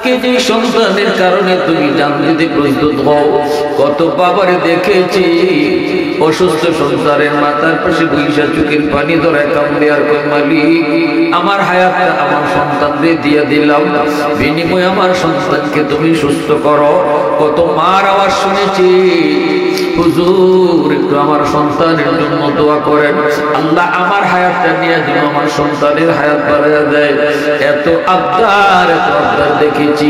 আজকে যে সন্তানের কারণে তুমি জান দিতে প্রস্তুত হও, কত বাবারে দেখেছি অসুস্থ সন্তানের মাথার পাশে বৈশা চোখের পানি ধরায় কামড়ে আর কই মালিক আমার হায়াতটা আমার সন্তানদের দিয়ে দিলাম, বিনিময়ে আমার সন্তানকে তুমি সুস্থ করো। কত মার আওয়াজ শুনেছি, হুজুর একটু আমার সন্তানের জন্য দোয়া করেন, আল্লাহ আমার হায়াতটা নিয়ে যেন আমার সন্তানের হায়াত বাড়াইয়া দেয়। এত আবদার দেখেছি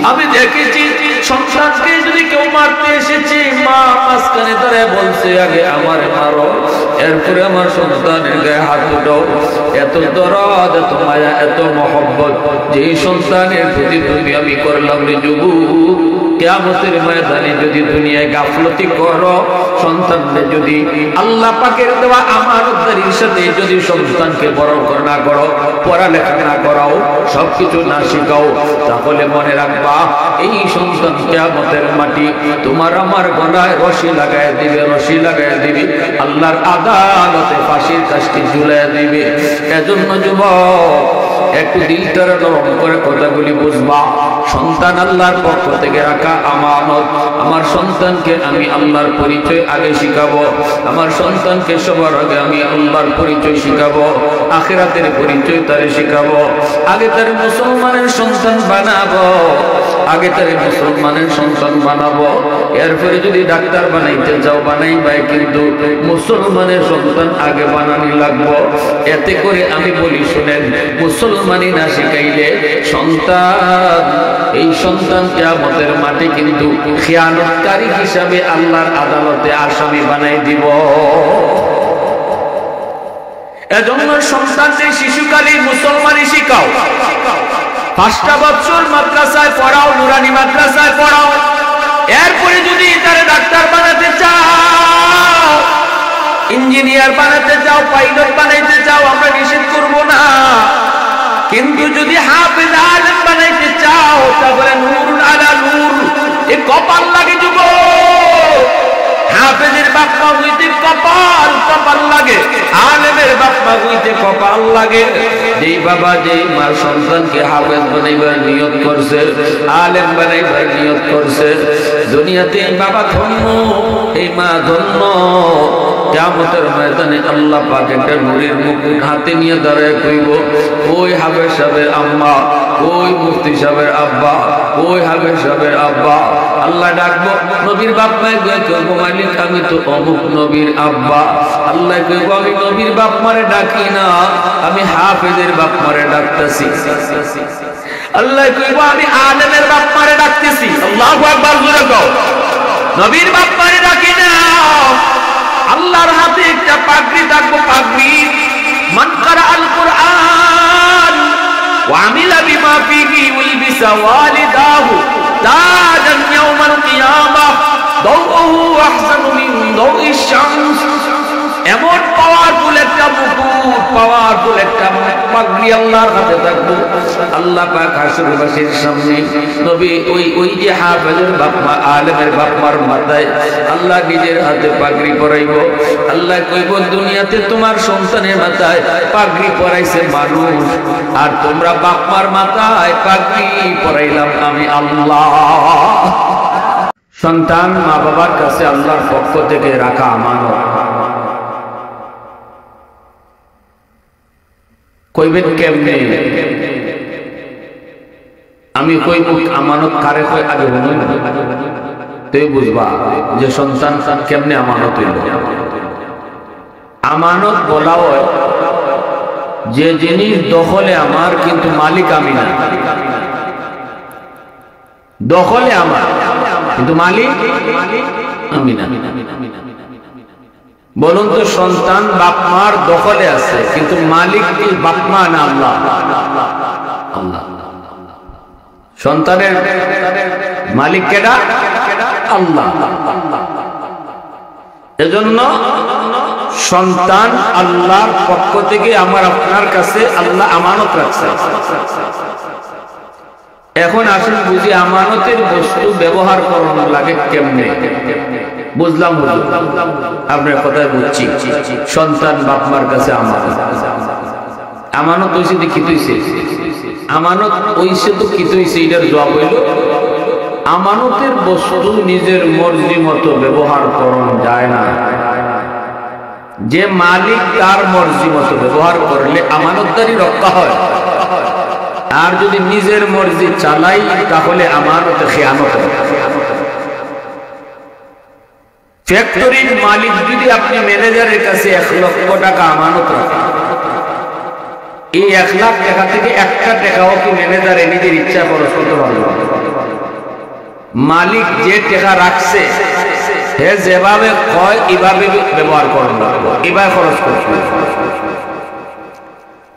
আমি, দেখেছি সন্তানকে যদি কেউ মারতে এসেছে মা মাঝখানে তারা বলছে আগে আমার মারো, এরপরে আমার সন্তানের গায়ে হাত উঠাও। এত দরদ, এত মায়া, এত মহব্বত যে সন্তানের প্রতি তুমি আমি করলাম রে যুবক, কিয়ামতের ময়দানে যদি দুনিয়ায় গাফলতি করো, সন্তানকে যদি আল্লাহ পাকের দেওয়া আমানতদারির সাথে যদি সন্তানকে বড় না করো, পড়ালেখা না করাও, সবকিছু না শিখাও, তাহলে মনে রাখবা এই সন্তান কিয়ামতের মাটি তোমার আমার গলায় রশি লাগায় দিবে, রশি লাগায় দিবে, আল্লাহর আদালতে ফাঁসির কাষ্ঠি ঝুলাইয়া দিবে। এজন্য যুবক একটু দিলটারে নরম করে কথাগুলি বুঝবা। সন্তান আল্লাহর পক্ষ থেকে রাখা আমানত। আমার সন্তানকে আমি আল্লাহর পরিচয় আগে শিখাবো, আমার সন্তানকে সবার আগে আমি আল্লাহর পরিচয় শিখাবো, আখিরাতের পরিচয় তারে শিখাবো। আগে তার মুসলমানের সন্তান বানাবো, আগে তারে মুসলমানের সন্তান বানাবো, এরপরে যদি ডাক্তার বানাইতে যাও বানাইবাই, কিন্তু মুসলমানের সন্তান আগে বানানি লাগবো। এতে করে আমি বলি শুনেন, মুসলমানি না শিখাইলে সন্তান, এই সন্তান কিয়ামতের মাঠে কিন্তু খিয়ানতকারী হিসাবে আল্লাহর আদালতে আসামি বানাই দিব। এজন্য সন্তানদের শিশুকালে মুসলমানি শিখাও, 5টা বছর মাদ্রাসায় পড়াও, নুরানি মাদ্রাসায় পড়াও। এরপরে যদি তারা ডাক্তার বানাতে চাও, ইঞ্জিনিয়ার বানাতে চাও, পাইলট বানাইতে চাও, আমরা নিষেধ করব না। কিন্তু যদি হাফেজ আলেম বানাইতে চাও, তাহলে নূরুন আলা নূর, এ কপাল লাগে যুবক। হাফেজের বাপ মা হইতে কপাল লাগে, আলেমের বাপ মা হইতে কপাল লাগে। যেই বাবা যেই মা সন্তানকে হাফেজ বানাইবার নিয়ত করছে, আলেম বানাইবার নিয়ত করছে, দুনিয়াতে এই বাবা ধন্য, এই মা ধন্য। কিয়ামতের ময়দানে আল্লাহ পাক একটা নূরের মুকুট হাতে নিয়ে দাঁড়ায় কইব, ওই হাফেজ সাহেবের আম্মা, ওই মুফতি সাহেবের আব্বা, ওই হাফেজ সাহেবের আব্বা। আল্লাহ ডাকবো, নবীর বাপ মায় কইব মালিক আমি তো অমুক নবীর আব্বা। আল্লাহ কইব আমি নবীর বাপ মারে ডাকি না, আমি হাফেজের বাপ মারে ডাকতেছি। আল্লাহ কইব আমি আলেমের বাপ মারে ডাকতেছি। আল্লাহু আকবার, জোরে কও, নবীর বাপ মারে ডাকি না। আল্লাহর হাতে একটা পাগড়ি থাকবো, পাগড়ি মান কারা আল কুরআন ওয়া আমিলা বিমা ফিহি উলবিসা ওয়ালিদাহু তাজান ইয়াউমাল কিয়ামাহ দাউহু আহসানু মিন দাউইশ শামস। এমন পাওয়ারফুল একটা মুকুট, পাওয়ারফুল একটা পাগড়ি আল্লাহর হাতে থাকবো। আল্লাহ পাক হাসরবাসীর সামনে নবী ওই যে হাফেজের বাপ মা, আলেমের বাপ মার মাথায় আল্লাহ নিজের হাতে পাগড়ি পরাইব। আল্লাহ কইব দুনিয়াতে তোমার সন্তানের মাথায় পাগড়ি পরাইছে মানুষ, আর তোমরা বাপ মার মাথায় পাগড়ি পরাইলাম আমি আল্লাহ। সন্তান মা বাবার কাছে আল্লাহর পক্ষ থেকে রাখা আমানত। কইবেন কেমনে? আমি কইব আমানত কারে কয় আগে বলুন, তুই বুঝবা যে সন্তান কেমনে আমানত হইল। আমানত বলা হয় যে জিনিস দখলে আমার কিন্তু মালিক আমি না। দখলে আমার কিন্তু মালিক আমি না। বলুন তো, সন্তান বাপ মার দখলে আছে কিন্তু মালিক কি বাপ মা না আল্লাহ? আল্লাহ। সন্তানের মালিক কেডা? আল্লাহ। এজন্য সন্তান আল্লাহর পক্ষ থেকে আমার আপনার কাছে আল্লাহ আমানত রাখছে। এখন আসুন বুঝি আমানতের বস্তু ব্যবহার করানো লাগে কেমনে। বুঝলাম, আপনার কথায় বুঝছি। সন্তান বাপ মার কাছে আমানত হয়েছে, দেখি তুইছে আমানত ওইসে তো কি হইছে, এটার জবাব হইল আমানতের বস্তু নিজের মর্জি মতো ব্যবহার করণ যায় না। যে মালিক তার মর্জি মতো ব্যবহার করলে আমানতদারি রক্ষা হয়, আর যদি নিজের মর্জি চালাই তাহলে আমানতে খেয়ানত হয়। ফ্যাক্টরির মালিক যদি আপনি ম্যানেজারের কাছে 1 লক্ষ টাকা আমানত রাখেন, এই 1 লাখ টাকা থেকে একটা টাকাও কি ম্যানেজারে নিজের ইচ্ছা খরচ করতে পারবে? মালিক যে টাকা রাখছে সে যেভাবে কয় এভাবে ব্যবহার করবে, এভাবে খরচ করবে।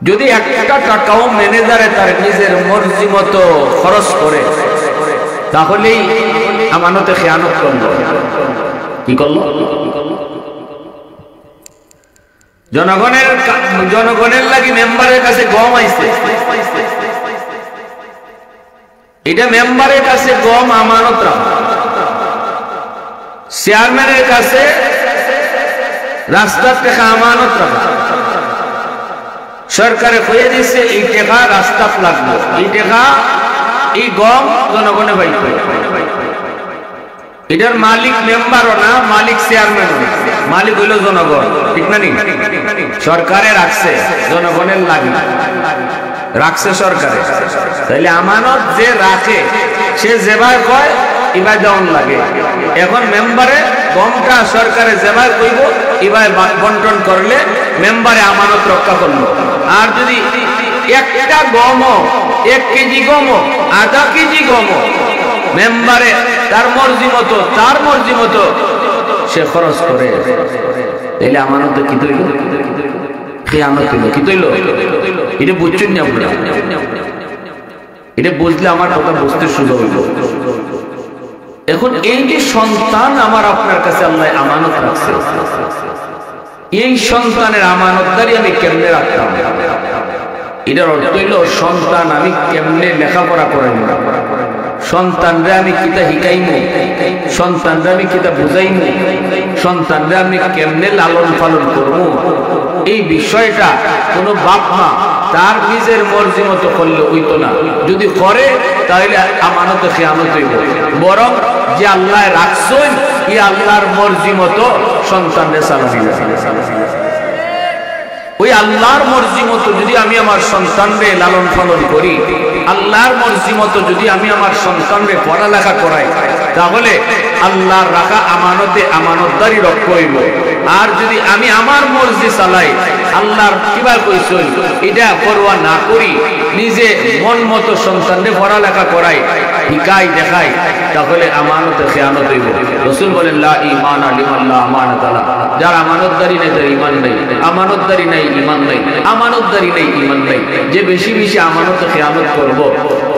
যদি একটা টাকাও ম্যানেজারে তার নিজের মর্জি মতো খরচ করে তাহলেই আমানতে খেয়ানত করলো। কি করলো? জনগণের লাগি মেম্বারের কাছে গম আইছে, এটা মেম্বারের কাছে গম আমানত রাখা। চেয়ারম্যানের কাছে রাস্তার টাকা আমানত রাখা। সরকারে কয়ে দিচ্ছে এই টাকা রাস্তা লাগবে, এই টাকা এই গম জনগণে পাইবে। এটার মালিক মেম্বারও না, মালিক চেয়ারম্যান, মালিক হইল জনগণ। ঠিক না? সরকারে রাখছে, জনগণের লাগে রাখছে সরকারে। তাইলে আমানত যে রাখে সে যেভাবে কয় এবার দেওয়ান লাগে। এখন মেম্বারে গমটা সরকারে যেভাবে কইব এবার বন্টন করলে মেম্বারে আমানত রক্ষা করলো। আর যদি একটা গম, 1 কেজি গম, আধা কেজি গম মেম্বারে তার মর্জি মতো, তার মর্জি মতো সে খরচ করে, তাইলে আমানত কি তৈল? খেয়ানত হইল। কি তৈল? এটা বুঝছেন না আপনারা? এটা বুঝলে আমার কথা বুঝতে সুযোগ হইল। এখন এই যে সন্তান আমার আপনার কাছে আল্লাহ আমানত রাখছে, এই সন্তানের আমানতদারি আমি কেমনে রাখতাম? এটার অর্থ হইল সন্তান আমি কেমনে লেখাপড়া করাইব, সন্তানরে আমি কিতা শিখাইমু, সন্তানরে আমি কিতা বুঝাইমু, সন্তানরে আমি কেমনে লালন পালন করব, এই বিষয়টা কোনো বাপ মা তার নিজের মর্জি মতো করলে হইতো না। যদি করে তাহলে আমানতে খেয়ানত হইব। বরং যে আল্লাহ রাখছেন এই আল্লাহর মর্জি মতো সন্তানরে চালাইব। ওই আল্লাহর মর্জি মতো যদি আমি আমার সন্তানরে লালন পালন করি, আল্লাহর মর্জি মতো যদি আমি আমার সন্তানরে পড়ালেখা করাই, তাহলে আল্লাহর রাখা আমানতে আমানতদারি রক্ষা হইব। আর যদি আমি আমার মর্জি চালাই, আল্লাহর কিভাবে কইছেন এটা পরোয়া না করি, নিজে মন মতো সন্তানরে পড়ালেখা করাই, শিখাই, দেখাই, তাহলে আমানতে খেয়ানত হইব। রাসূল বলেন লা ঈমানা লিমান লা আমানাতা লা, যার আমানতদারি নেই তার ঈমান নেই, আমানতদারি নেই ঈমান নেই, আমানতদারি নেই ঈমান নেই। যে বেশি বেশি আমানতে খেয়ানত করব,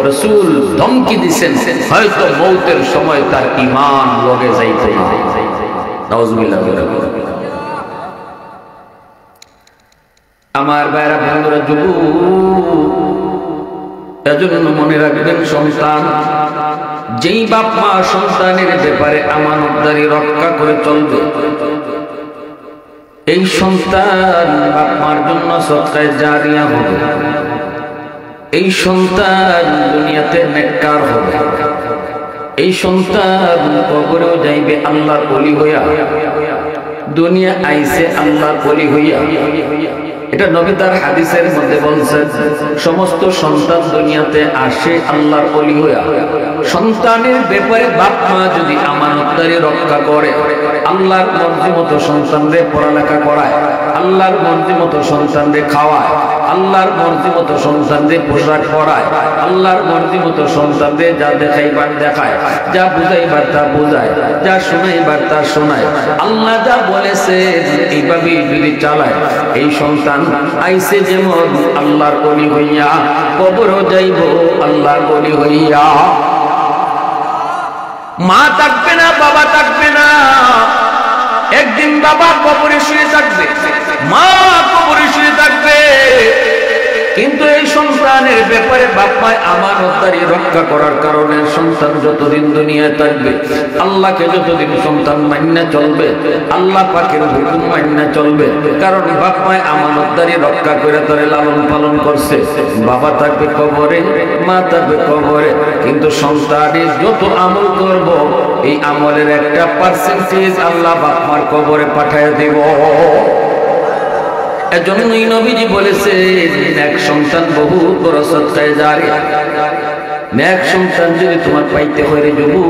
রাসূল ধমকি দিবেন হয়তো মৌতের সময় তার ঈমান লগে যাইতে না। নাউজুবিল্লাহ। আমার ভাইরা বন্ধুরা, যুবক, এজন্য মনে রাখবেন সন্তান, যেই বাপ মা সন্তানের ব্যাপারে আমানতদারি রক্ষা করে চলবে, এই সন্তান বাপ মার জন্য সদকায়ে জারিয়া হবে, এই সন্তান দুনিয়াতে নেককার হবে, এই সন্তান কবরেও যাইবে আল্লাহর ওলি হইয়া, দুনিয়া আইছে আল্লাহর ওলি হইয়া। এটা নবী তার হাদিসের মধ্যে বলছেন, সমস্ত সন্তান দুনিয়াতে আসে আল্লাহর ওলি হইয়া। সন্তানের ব্যাপারে বাপ মা যদি আমানতদারি রক্ষা করে, আল্লাহর মর্জি মতো সন্তানরে পড়ালেখা করায়, আল্লাহর মর্জি মতো সন্তানরে খাওয়ায়, আল্লাহর মর্জি মতো সন্তানরে পোশাক পরায়, আল্লাহর মর্জি মতো সন্তানরে যা দেখাইবার দেখায়, যা বুঝাইবার তা বুঝায়, যা শোনাইবার তা শোনায়, আল্লাহ যা বলেছে এইভাবে যদি চালায়, এই সন্তান আইসে যেমন আল্লাহর ওলি হইয়া, কবরও যাইব আল্লাহর ওলি হইয়া। মা থাকবে না, বাবা থাকবে না, একদিন বাবা কবরে শুয়ে থাকবে, মা কবরে শুয়ে থাকবে, কিন্তু এই সন্তানের ব্যাপারে বাপ মায় আমানতদারি রক্ষা করার কারণে সন্তান যতদিন দুনিয়ায় থাকবে, আল্লাহকে যতদিন সন্তান মান্য চলবে, আল্লাহ পাকের হুকুম মান্য চলবে, কারণ বাপ মায় আমানতদারি রক্ষা করে তারে লালন পালন করছে। বাবা থাকবে কবরে, মা থাকবে কবরে, কিন্তু সন্তানের যত আমল করব এই আমলের একটা পার্সেন্টেজ আল্লাহ বাপ মার কবরে পাঠায় দেব। এজন্যই নবীজি বলেছেন, নেক সন্তান বহু বড় সদকায়ে জারিয়া। নেক সন্তান যদি তোমার পাইতে হয় রে যুবক,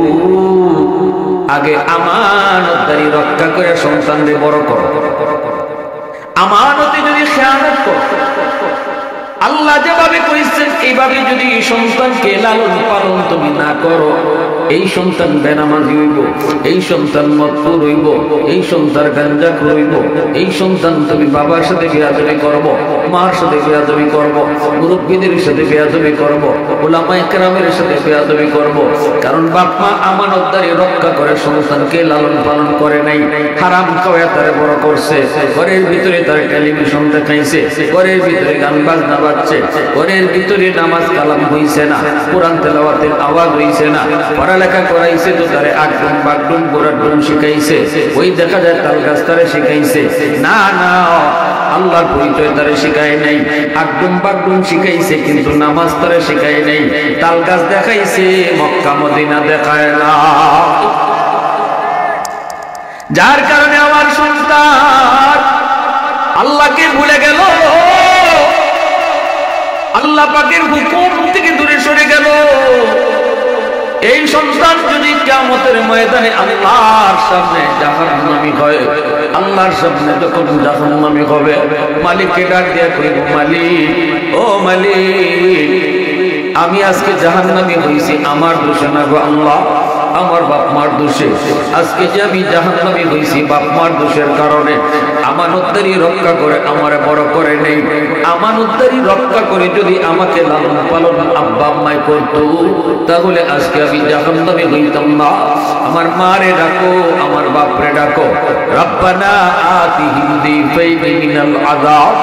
আগে আমানতদারি রক্ষা করে সন্তানরে বড় করো। আমানতে যদি খেয়ানত করো, আল্লাহ যেভাবে কইছেন এইভাবে যদি সন্তানকে লালন পালন তুমি না করো, এই সন্তান বেনামাজি হইব, এই সন্তান মদখোর হইব, এই সন্তান গাঞ্জাখোর হইব, এই সন্তান তুমি বাবার সাথে বেয়াদবি করব, মার সাথে বেয়াদবি করব, মুরব্বিদের সাথে বেয়াদবি করব, উলামায়ে কেরামের সাথে বেয়াদবি করব। কারণ বাপ মা আমানতদারি রক্ষা করে সন্তানকে লালন পালন করে নাই, হারাম খাওয়া তারে বড় করছে। ঘরের ভিতরে তার টেলিভিশন দেখাইছে, ঘরের ভিতরে গান বাজনা বাজছে, ঘরের ভিতরে নামাজ কালাম হইছে না, কোরআন তেলাওয়াতের আওয়াজ হইছে না, পড়ালেখা করাইছে তো তারে আগডুম বাগডুম গোড়াডুম শিখাইছে, ওই দেখা যায় তাল গাছ তারে শিখাইছে। না না, আল্লাহর পরিচয় তারে শিখায় নাই, আগডুম বাগডুম শিখাইছে কিন্তু নামাজ তারে শিখায় নাই, তাল গাছ দেখাইছে মক্কা মদিনা দেখায় না। যার কারণে আমার সন্তান আল্লাহকে ভুলে গেল, আল্লাহ পাকের হুকুম থেকে দূরে সরে গেল। এই সন্তান যদি কিয়ামতের ময়দানে আল্লাহর সামনে জাহান্নামী হয়, আল্লাহর সামনে যখন জাহান্নামী হবে, মালিককে ডাক দিয়া কইব, মালিক, ও মালিক, আমি আজকে জাহান্নামী হইছি আমার দোষে না গো আল্লাহ, আমার বাপ মার দোষে। আজকে যে আমি জাহান্নামী হইছি বাপ মার দোষের কারণে। আমানতদারি রক্ষা করে আমারে বড় করে নেই, আমানতদারি রক্ষা করে যদি আমাকে লালন পালন আব্বা আম্মাই করতো, তাহলে আজকে আমি জাহান্নামী হইতাম না। আমার মারে ডাকো, আমার বাপরে ডাকো, রব্বানা আতিহিম দিফাইনি মিনাল আযাব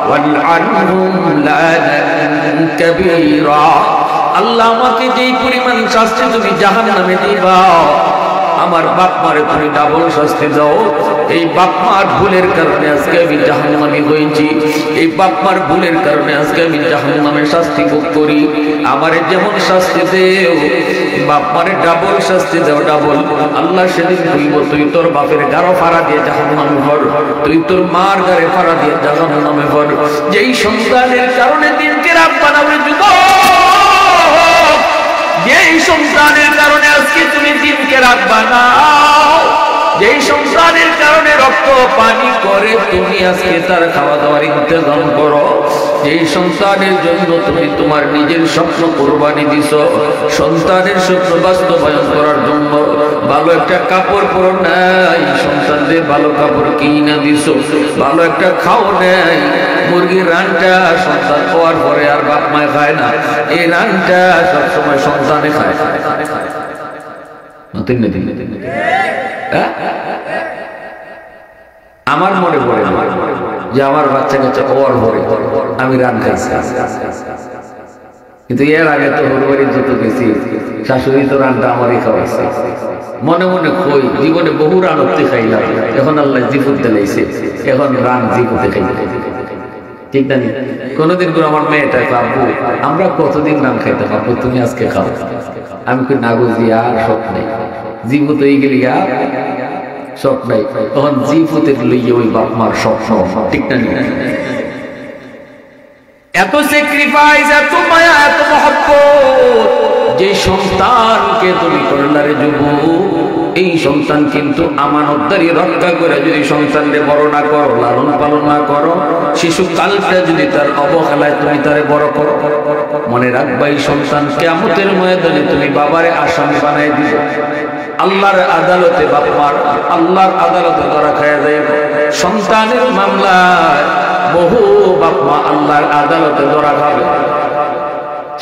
ওয়ালআনহুম লা'নান কাবীরা। আল্লাহ আমাকে যেই পরিমাণ শাস্তি তুমি জাহান্নামে দিবা, আমার বাপ মারে তুমি ডাবল শাস্তি দাও। এই বাপ মার ভুলের কারণে আজকে আমি জাহান্নামী হয়েছি, এই বাপ মার ভুলের কারণে আজকে আমি জাহান্নামের শাস্তি ভোগ করি। আমারে যেমন শাস্তি দেও, বাপ মারে ডাবল শাস্তি দাও, ডাবল। আল্লাহ সেদিন কইব, তুই তোর বাপের গাড়ো ফাড়া দিয়ে জাহান্নামে ভর, তুই তোর মার গাড়ে ফাড়া দিয়ে জাহান্নামে ভর। যেই সন্তানের কারণে দিনকে রাত বানাবে যুবক, যেই সন্তানের কারণে আজকে তুমি দিনকে রাত বানাও, যেই সন্তানের কারণে রক্ত পানি করে তুমি আজকে তার খাওয়া দাওয়ার ইন্তজাম করো, যেই সন্তানের জন্য তুমি তোমার নিজের স্বপ্ন কোরবানি দিছ, সন্তানের স্বপ্ন বাস্তবায়ন করার জন্য ভালো একটা কাপড় পরো নাই, সন্তানদের ভালো কাপড় কিনা দিছ, ভালো একটা খাও নাই, মুরগির রানটা সন্তান খাওয়ার পরে আর বাপ মায় খায় না, এই রানটা সবসময় সন্তানে খায়। আমার মনে পড়ে যে আমার বাচ্চা কাচ্চা খাওয়ার পরে আমি রান খাইছি, কিন্তু এর আগে তো হরবাড়ি যত গেছি শাশুড়ি তো রানটা আমারই খাওয়াইছে। মনে মনে কই জীবনে বহু রান উঠতে খাইলাম, এখন আল্লাহ জিফুত দিলাইছে, এখন রান জিফুতে খাই, ঠিক না? কোনদিন করে আমার মেয়েটা আব্বু আমরা কতদিন রান খাইতে পারবো, তুমি আজকে খাও। আমি কই না গো জিয়া, শখ নেই, জিফুত হয়ে গেলি গা, শখ নাই। তখন জিফুতের লইয়ে ওই বাপ মার শখ, ঠিক না? এত স্যাক্রিফাইস, এত মায়া, এত মহব্বত যে সন্তানকে তুমি করলারে যুবক, এই সন্তান কিন্তু আমানতদারি রক্ষা করে যদি সন্তানকে বড় না করো, লালন পালন না করো, শিশু কালটা যদি তার অবহেলায় তুমি তারে বড় করো, মনে রাখবা এই সন্তান কিয়ামতের ময়দানে তুমি বাবারে আসামি বানাই দিবে। আল্লাহর আদালতে বাপ মার, আল্লাহর আদালতে ধরা খায়া যায়। সন্তানের মামলায় বহু বাপ মা আল্লাহর আদালতে ধরা খাবে।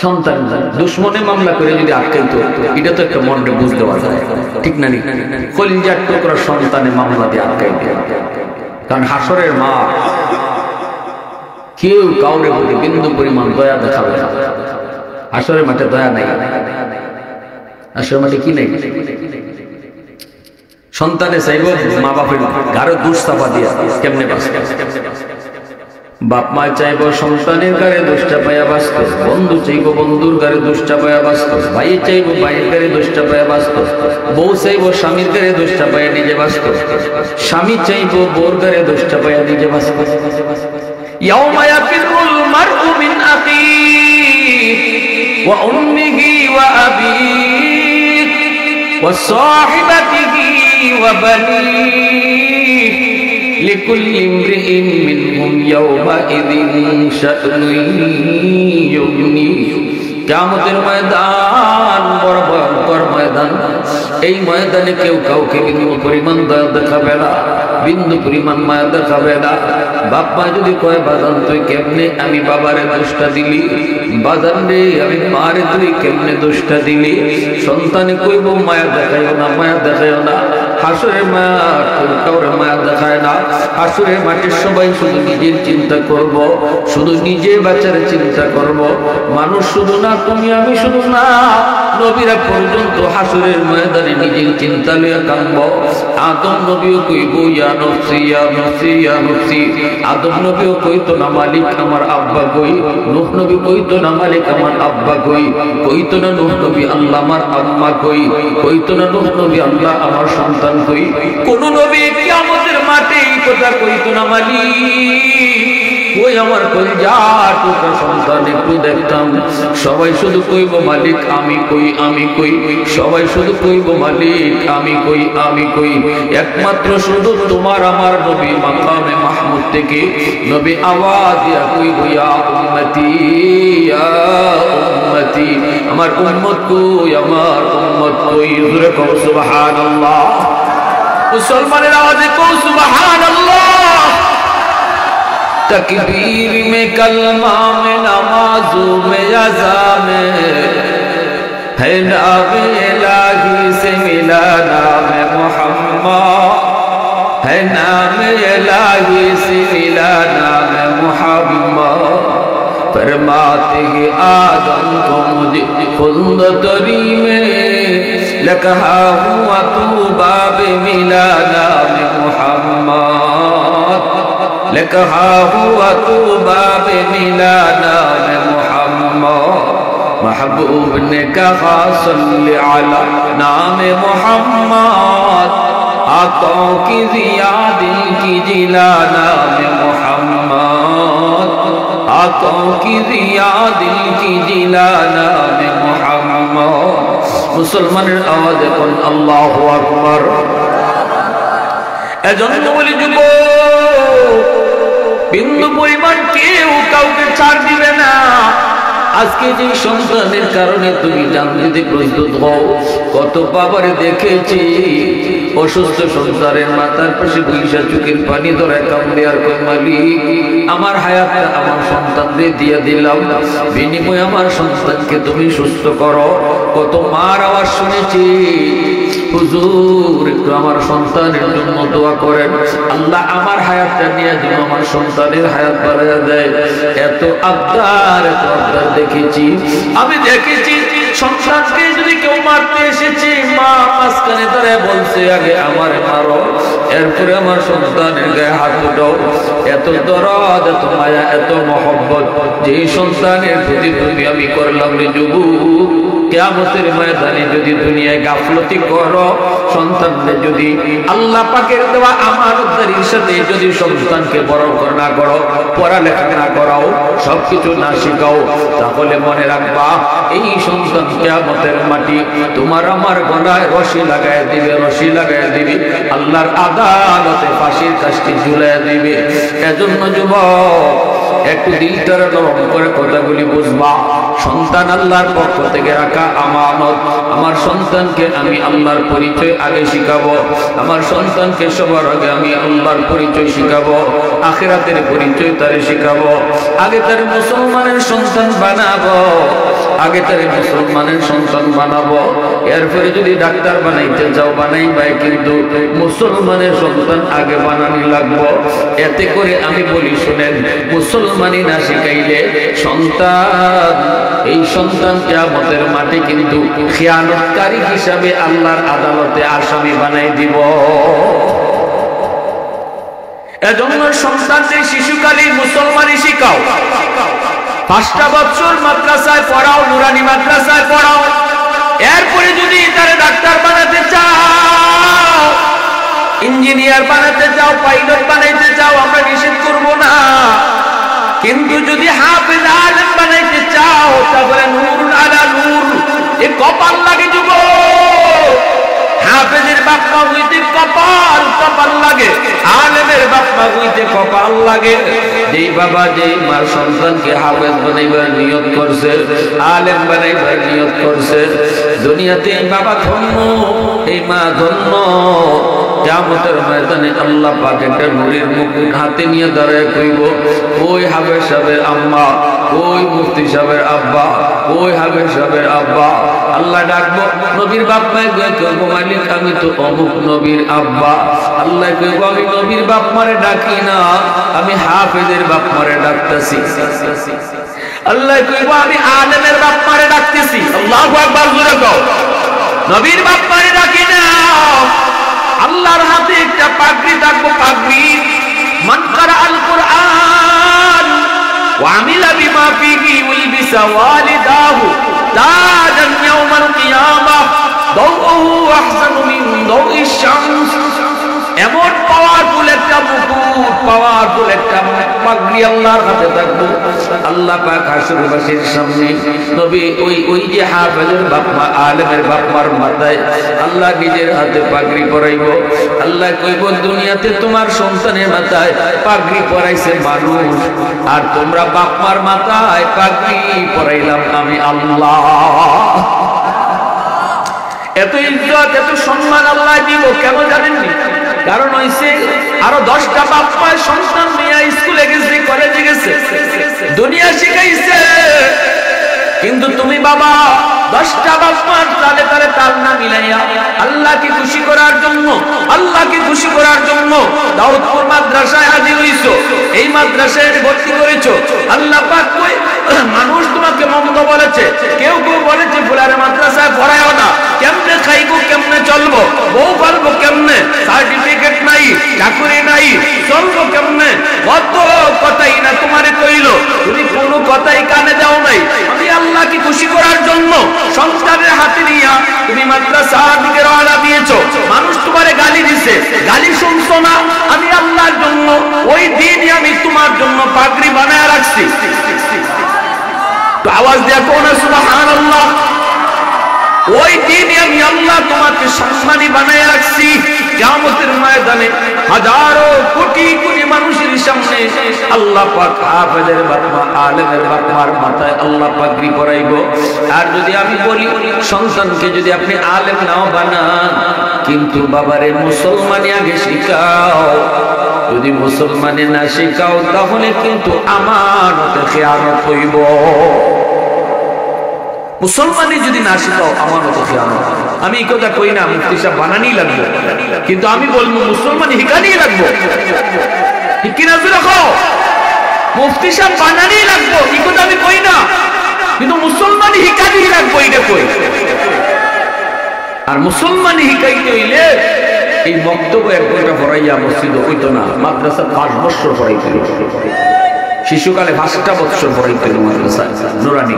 সন্তান দুশ্মনে মামলা করে যদি আটকাইতো, এটা তো একটা মনে বুঝতে পারা যায়, ঠিক না? কলিজার টুকরা সন্তানে মামলা দিয়ে আটকাইতে, কারণ হাসরের মা কেউ কাউরে প্রতি বিন্দু পরিমাণ দয়া দেখাবে না। আসরের মাঠে দয়া নাই, আসরের মাঠে কি নাই? সন্তানে চাইব মা বাপের গাড়ে দুষ চাপা দিয়া কেমনে বাঁচবে, বাপ মা চাইব সন্তানের গাড়ে দুষ্টা পাইয়া বাঁচত, বন্ধু চাইব বন্ধুর গাড়ে দুষ্টা পাইয়া বাঁচত, ভাই চাইব ভাইয়ের গাড়ে দুষ্টা পাইয়া বাঁচত, বউ চাইব স্বামীর গাড়ে দুষ্টা পাইয়া নিজে বাঁচত, স্বামী চাইব বউর গাড়ে দুষ্টা পাইয়া নিজে বাঁচত। ইয়াউমা ইয়াফিরুল মারউ মিন আখিহি ওয়া উম্মিহি ওয়া আবিহি ওয়া সাহিবাতিহি ওয়া বানিহি লিকুল্লি ইমরিইন মিনহুম ইয়াওমাইযিন শা'নুন ইউগনিহি। কিয়ামতের ময়দান বড় ভয়ঙ্কর ময়দান। এই ময়দানে কেউ কাউকে বিন্দু পরিমাণ দয়া দেখাবে না, বিন্দু পরিমাণ মায়া দেখাবে না। বাপ মা যদি কয় বাজান তুই কেমনে আমি বাবারে দোষটা দিলি, বাজান রে আমি মারে তুই কেমনে দোষটা দিলি, সন্তানে কইব মায়া দেখাইও না, মায়া দেখাইও না। হাসরের মাঠ কাউরে মায়া দেখায় না। হাসরের মাঠে সবাই শুধু নিজের চিন্তা করব, শুধু নিজে বাঁচার চিন্তা করব। মানুষ শুধু না, তুমি আমি শুধু না, নবীরা পর্যন্ত হাসরের ময়দানে নিজের চিন্তা লইয়া কাঁদব। আদম নবীও কইব ইয়া নফসি ইয়া নফসি ইয়া নফসি। আদম নবীও কইতো না মালিক আমার আব্বা কই, নূহ নবী কইতো না মালিক আমার আব্বা কই, কইতো না নূহ নবী আল্লাহ আমার আম্মা কই, কইতো না নূহ নবী আল্লাহ আমার সন্তান কই। কোন নবী কিয়ামতের মাঠে এই কথা কইতো না মালিক ওই আমার কলিজা টুকরা সন্তান একটু দেখতাম। সবাই শুধু কইব মালিক আমি কই, আমি কই। সবাই শুধু কইব মালিক আমি কই, আমি কই। একমাত্র শুধু তোমার আমার নবী মাকামে মাহমুদ থেকে নবী আওয়াজ দিয়া কইব ইয়া উম্মতি ইয়া উম্মতি, আমার উম্মত কই, আমার উম্মত কই। জোরে কও সুবহানাল্লাহ। মুসলমানের আওয়াজে কও সুবহানাল্লাহ। तकबीर में कलमा में नमाजों में अज़ा में है नाम इलाही से मिला नाम मुहम्मद, है नाम इलाही से मिला नाम मुहम्मद। फरमाते हैं आदम को मुझे खुल्द तरी में लकहा हुआ तू बाबे मिला नाम मुहम्मद, लकहा हुआ तू बाबे मिला नाम मुहम्मद। महबूब ने कहा सल्ली अला नाम मुहम्मद, आंखों की जिया दिल की जिला नाम मुहम्मद, आंखों की जिया दिल की जिला नाम मुहम्मद। मुसलमाনের আওয়াজে কোন আল্লাহু আকবার। এজন্য বলি যুবক, বিন্দু পরিমাণ কেউ কাউকে ছাড় দিবে না। আজকে যে সন্তানের কারণে তুমি জান দিতে প্রস্তুত হও, কত বাবারে দেখেছি অসুস্থ সন্তানের মাথার পাশে বৈশা চোখের পানি ধরে কামড়ে আর কই মালিক আমার হায়াতটা আমার সন্তানদের দিয়ে দিলাম, বিনিময়ে আমার সন্তানকে তুমি সুস্থ করো। কত মার আওয়াজ শুনেছি হুজুর একটু আমার সন্তানের জন্য দোয়া করেন, আল্লাহ আমার হায়াতটা নিয়ে যেন আমার সন্তানের হায়াত বাড়াইয়া দেয়। এত আবদার দেখেছি আমি, দেখেছি সন্তানকে যদি কেউ মারতে এসেছে মা মাঝখানে দাঁড়ায় বলছে আগে আমারে মারো, এরপরে আমার সন্তানের গায়ে হাত উঠাও। এত দরদ, এত মায়া, এত মহব্বত যে সন্তানের প্রতি তুমি আমি করলাম রে যুবক। কিয়ামতের ময়দানে যদি দুনিয়ায় গাফলতি করো, সন্তানকে যদি আল্লাহ পাকের দেওয়া আমানতদারির সাথে যদি সন্তানকে বড় না করো, পড়ালেখা না করাও, সবকিছু না শিখাও, তাহলে মনে রাখবা এই সন্তান কিয়ামতের মাটি তোমার আমার গলায় রশি লাগায় দিবে, রশি লাগায় দিবে, আল্লাহর আদালতে ফাঁসির কাষ্ঠি ঝুলাইয়া দিবে। এজন্য যুবক একটু দিলটারে নরম করে কথাগুলি বুঝবা। সন্তান আল্লাহর পক্ষ থেকে রাখা আমানত। আমার সন্তানকে আমি আল্লাহর পরিচয় আগে শিখাবো, আমার সন্তানকে সবার আগে আমি আল্লাহর পরিচয় শিখাবো, আখিরাতের পরিচয় তারে শিখাবো। আগে তার মুসলমানের সন্তান বানাবো, আগে তারে মুসলমানের সন্তান বানাবো, এরপরে যদি ডাক্তার বানাইতে যাও বানাইবাই, কিন্তু মুসলমানের সন্তান আগে বানানি লাগবো। এতে করে আমি বলি শুনেন, মুসলমানি না শিখাইলে সন্তান, এই সন্তান কিয়ামতের মাঠে কিন্তু খিয়ানতকারী হিসাবে আল্লাহর আদালতে আসামি বানাই দিব। এজন্য সন্তানদের শিশুকালীন মুসলমানি শিখাও, 5টা বছর মাদ্রাসায় পড়াও, নুরানি মাদ্রাসায় পড়াও। এরপরে যদি তারা ডাক্তার বানাতে চাও, ইঞ্জিনিয়ার বানাতে চাও, পাইলট বানাইতে চাও, আমরা নিষেধ করব না। কিন্তু যদি হাফেজ আলেম বানাইতে চাও, তাহলে নূরুন আলা নূর, এ কপাল লাগে যুবক। হাফেজের বাপ মা হইতে কপাল লাগে, আলেমের বাপ মা হইতে কপাল লাগে। যেই বাবা যেই মার সন্তানকে হাফেজ বানাইবার নিয়ত করছে, আলেম বানাইবার নিয়ত করছে, দুনিয়াতে এই বাবা ধন্য, এই মা ধন্য। কিয়ামতের ময়দানে আল্লাহ পাক একটা নূরের মুকুট হাতে নিয়ে দাঁড়ায় কইব, ওই হাফেজ সাহেবের আম্মা, ওই মুফতি সাহেবের আব্বা, ওই হাফেজ সাহেবের আব্বা। আল্লাহ ডাকবো, নবীর বাপ মায় কইব, মালিক আমি তো অমুক নবীর আব্বা। আল্লাহ কইব, আমি নবীর বাপ মারে ডাকি না, আমি হাফেজের বাপ মারে ডাকতেছি। আল্লাহ কইব, আমি আলেমের বাপ মারে ডাকতেছি। আল্লাহু আকবার, জোরে কও। নবীর বাপ মারে ডাকি না। আল্লাহর হাতে একটা পাগড়ি থাকবো, পাগড়ি। মান কারা আল কুরআন ওয়া আমিলা বিমা ফিহি উলবিসা ওয়ালিদাহু তাজান ইয়াউমাল কিয়ামাহ দাউহু আহসানু মিন দাউইশ শামস। এমন পাওয়ারফুল একটা মুকুট, পাওয়ারফুল একটা পাগড়ি আল্লাহর হাতে থাকবো। আল্লাহ পাক হাসরবাসীর সামনে নবী ওই যে হাফেজের বাপ মা, আলেমের বাপ মার মাথায় আল্লাহ নিজের হাতে পাগড়ি পরাইব। আল্লাহ কইব, দুনিয়াতে তোমার সন্তানের মাথায় পাগড়ি পরাইছে মানুষ, আর তোমরা বাপ মার মাথায় পাগড়ি পরাইলাম আমি আল্লাহ। এত ইজ্জত, এত সম্মান আল্লাহ দিব কেন জানেননি? কারণ হইছে আরো 10টা বাপ মায়ের সন্তান নিয়ে স্কুলে গেছে, কলেজে গেছে, দুনিয়া শিখাইছে। কিন্তু তুমি বাবা 10টা বাপ মার তালে তালে তাল না মিলাইয়া আল্লাহকে খুশি করার জন্য, আল্লাহকে খুশি করার জন্য দাউদপুর মাদ্রাসায় হাজির হইছো, এই মাদ্রাসায় ভর্তি করেছো। আল্লাহ পাক কই, মানুষ তোমাকে মন্দ বলেছে, কেউ কেউ বলেছে ফুলারে মাদ্রাসায় পড়ায়ও না, কেমনে খাইবো, কেমনে চলবো, বউ পালবো কেমনে, সার্টিফিকেট নাই, চাকরি নাই, চলবো কেমনে, কত কথাই না তোমারে কইলো, তুমি কোনো কথাই কানে দাও নাই। আমি আল্লাহকে খুশি করার জন্য সংসারের হাতে নিয়া তুমি মাদ্রাসার দিকে রওনা দিয়েছো। মানুষ তোমারে গালি দিছে, গালি শুনছো না, আমি আল্লাহর জন্য ওই দিনই আমি তোমার জন্য পাগড়ি বানায় রাখছি। তো আওয়াজ দিয়া কোন সুবহানাল্লাহ। ওই দিনই আমি আল্লাহ তোমাকে সম্মানী বানায় রাখছি। কিয়ামতের ময়দানে হাজারো কোটি কোটি মানুষের সামনে আল্লাহ পাক হাফেজের বাপ মা, আলেমের বাপ মার মাথায় আল্লাহ পাগড়ি পরাইব। আর যদি আমি বলি, সন্তানকে যদি আপনি আলেম নাও বানান, কিন্তু বাবারে মুসলমানি আগে শিখাও। যদি মুসলমানি না শিখাও, তাহলে কিন্তু আমানতে খেয়ানত হইব। মুসলমানি যদি না শিখাও, আমানত খেয়ানত। আমি এই কথা কই না মুফতি সাহেব বানানি লাগবে, কিন্তু আমি বলবো মুসলমানি হিকানি লাগবো, ঠিক কিনা? দেখো, মুফতি সাহেব বানানি লাগবো, এই কথা আমি কই না, কিন্তু মুসলমানি হিকানি লাগবো, এটা কই। আর মুসলমানি হিকাইতে হইলে এই বক্তব্য এক ঘন্টা পড়াইয়া মসজিদে হইতো না, মাদ্রাসা 5 বছর পড়াইতে, শিশুকালে 5টা বছর পড়াইতে মাদ্রাসায় নুরানি।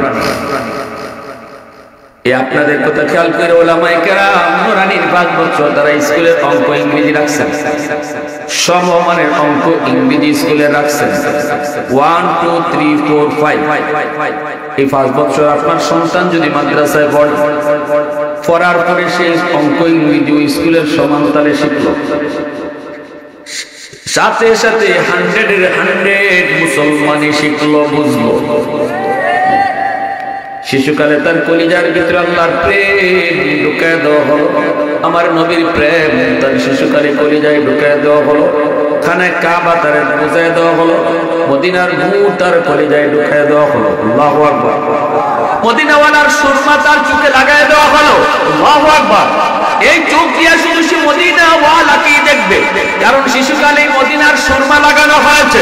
আপনাদের কথা খেয়াল করে ওলামায়ে কেরাম নুরানির 5 বছর তারা স্কুলের অঙ্ক ইংরেজি রাখছেন, সমমানের অঙ্ক ইংরেজি স্কুলে রাখছেন। 1 2 3 4 5 এই 5 বছর আপনার সন্তান যদি মাদ্রাসায় পড়ে, পড়ার পরে সে অঙ্ক ইংরেজি স্কুলের সমান তালে শিখলো, সাথে সাথে 100-এর 100 মুসলমানি শিখলো, বুঝলো। শিশুকালে তার কলিজার ভিতরে আল্লাহর প্রেম ঢুকায় দেওয়া হলো, আমার নবীর প্রেম তার শিশুকালে কলিজায় ঢুকায় দেওয়া হলো, খানায় কাবা তার বুঝায় দেওয়া হলো, মদিনার নূর তার কলিজায় ঢুকায় দেওয়া হলো। আল্লাহু আকবার। মদিনাওয়ালার সুরমা তার চোখে লাগায় দেওয়া হলো। আল্লাহু আকবার। এই চোখ দিয়ে শুধু সে মদিনাওয়ালাকেই দেখবে, কারণ শিশুকালে মদিনার সুরমা লাগানো হয়েছে।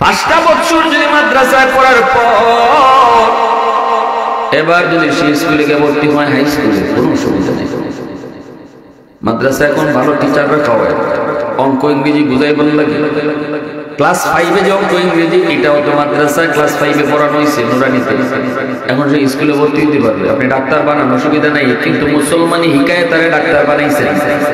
5টা বছর যদি মাদ্রাসায় পড়ার পর এবার যদি সে স্কুলে গিয়ে ভর্তি হয়, হাই স্কুলে, কোনো অসুবিধা নেই। মাদ্রাসায় এখন ভালো টিচাররা খাওয়ায়, অঙ্ক ইংরেজি বুঝাই ভালো লাগে। ক্লাস 5-এ যে অঙ্ক ইংরেজি, এটাও তো মাদ্রাসায় ক্লাস 5-এ পড়ানো হয়েছে নুরানিতে। এখন সে স্কুলে ভর্তি হতে পারবে। আপনি ডাক্তার বানান, অসুবিধা নাই, কিন্তু মুসলমানি হিকায়ে তারে ডাক্তার বানাইছেন,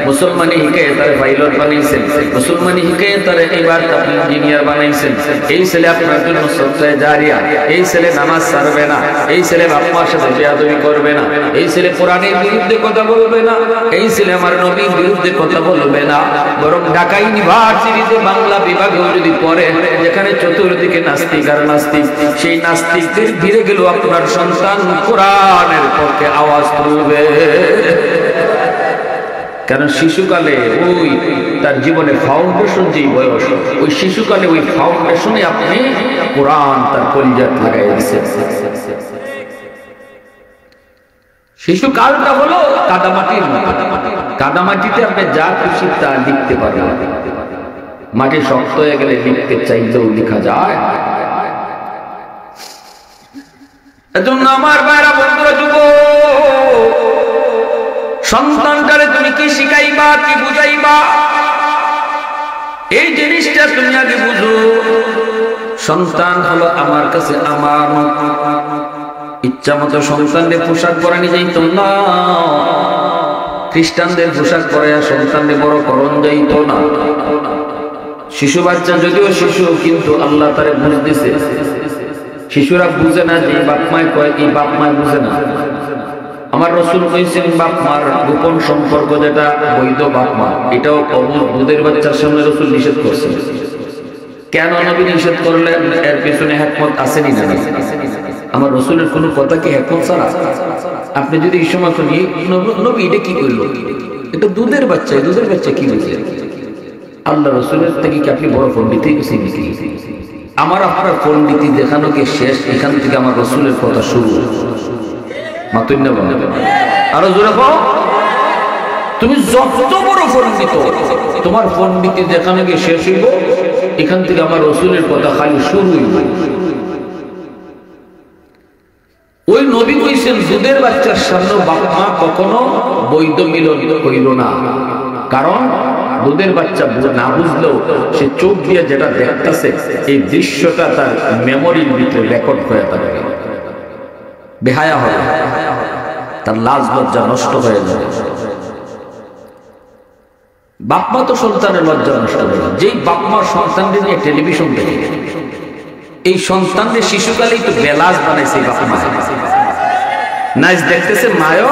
মুসলমানি হিকায়ে তারে পাইলট বানাইছেন, মুসলমানি হিকায়ে তারে এবার আপনি ইঞ্জিনিয়ার বানাইছেন। এই ছেলে আপনার জন্য সবচেয়ে জারিয়া। এই ছেলে নামাজ ছাড়বে না, এই ছেলে বাপ মার সাথে বেয়াদবি করবে না, এই ছেলে কোরআনের বিরুদ্ধে কথা বলবে না, এই ছেলে আমার নবীর বিরুদ্ধে কথা বলবে না। বরং ঢাকা ইউনিভার্সিটিতে বাংলা বিভাগেও যদি পড়ে, যেখানে চতুর্দিকে নাস্তিক আর নাস্তিক, সেই নাস্তিকদের ভিড়ে গেল আপনার সন্তান কোরআনের পক্ষে আওয়াজ তুলবে। কারণ শিশুকালে ওই তার জীবনে ফাউন্ডেশন যে বয়স, ওই শিশুকালে ওই ফাউন্ডেশনে আপনি কোরআন তার কলিজাত লাগাই দিচ্ছেন। শিশুকালটা হলো কাদামাটির মতো। কাদামাটিতে আপনি যা খুশি তা লিখতে পারেন, মাটি শক্ত হয়ে গেলে লিখতে চাইলেও লেখা যায়। এজন্য আমার ভাইরা, বন্ধুরা, যুব সন্তানটারে তুমি কি শিখাইবা, কি বুঝাইবা, এই জিনিসটা তুমি আগে বুঝো। সন্তান হলো আমার কাছে আমার ইচ্ছা মতো সন্তানদের পোশাক পরানি যাইত না, খ্রিস্টানদের পোশাক পরাইয়া সন্তানদের বড় করণ যাইত না। শিশু বাচ্চা যদিও শিশু, কিন্তু আল্লাহ তারে বুঝ দিছে। শিশুরা বুঝে না যে বাপ মায় কয়, এই বাপ মায় বুঝে না। আমার রাসূল কইছেন বাপ মার গোপন সম্পর্ক যেটা বৈধ বাপ মা, এটাও অবুঝ দুধের বাচ্চার সামনে রাসূল নিষেধ করছেন। কেন নবী নিষেধ করলেন? এর পিছনে হিকমত আসেনি না? আমার রাসূলের কোনো কথা কি হিকমত ছাড়া? আপনি যদি এই সময় শুনি নবী এটা কি করলো, এটা দুধের বাচ্চা, দুধের বাচ্চা কি বুঝে? আল্লাহ রাসূলের থেকে কি আপনি বড় পণ্ডিত হয়েছেন নাকি? আমার আপনার পণ্ডিতি দেখানো কি শেষ? এখান থেকে আমার রাসূলের কথা শুরু। মাতুন না বলে আরো জোরে বল। তুমি যত বড় পণ্ডিত, তোমার পণ্ডিতি দেখানো কি শেষ হইব? এখান থেকে আমার রাসূলের কথা খালি শুরু হইব। ওই নবী কইছেন দুধের বাচ্চার সামনে বাপ মা কখনো বৈধ মিলন হইল না। কারণ দুধের বাচ্চা না বুঝলেও সে চোখ দিয়ে যেটা দেখতেছে, এই দৃশ্যটা তার মেমোরির ভিতরে রেকর্ড হয়ে থাকে। বেহায়া হয়, তার লাজ লজ্জা নষ্ট হয়ে যায়। বাপমা তো সন্তানের লজ্জা নষ্ট করে। যেই বাপমা সন্তানদের নিয়ে টেলিভিশন দেখে, এই সন্তানদের শিশুকালেই তো বেলাজ বানাইছে। বাপমা নাচ দেখতেছে, মায়ও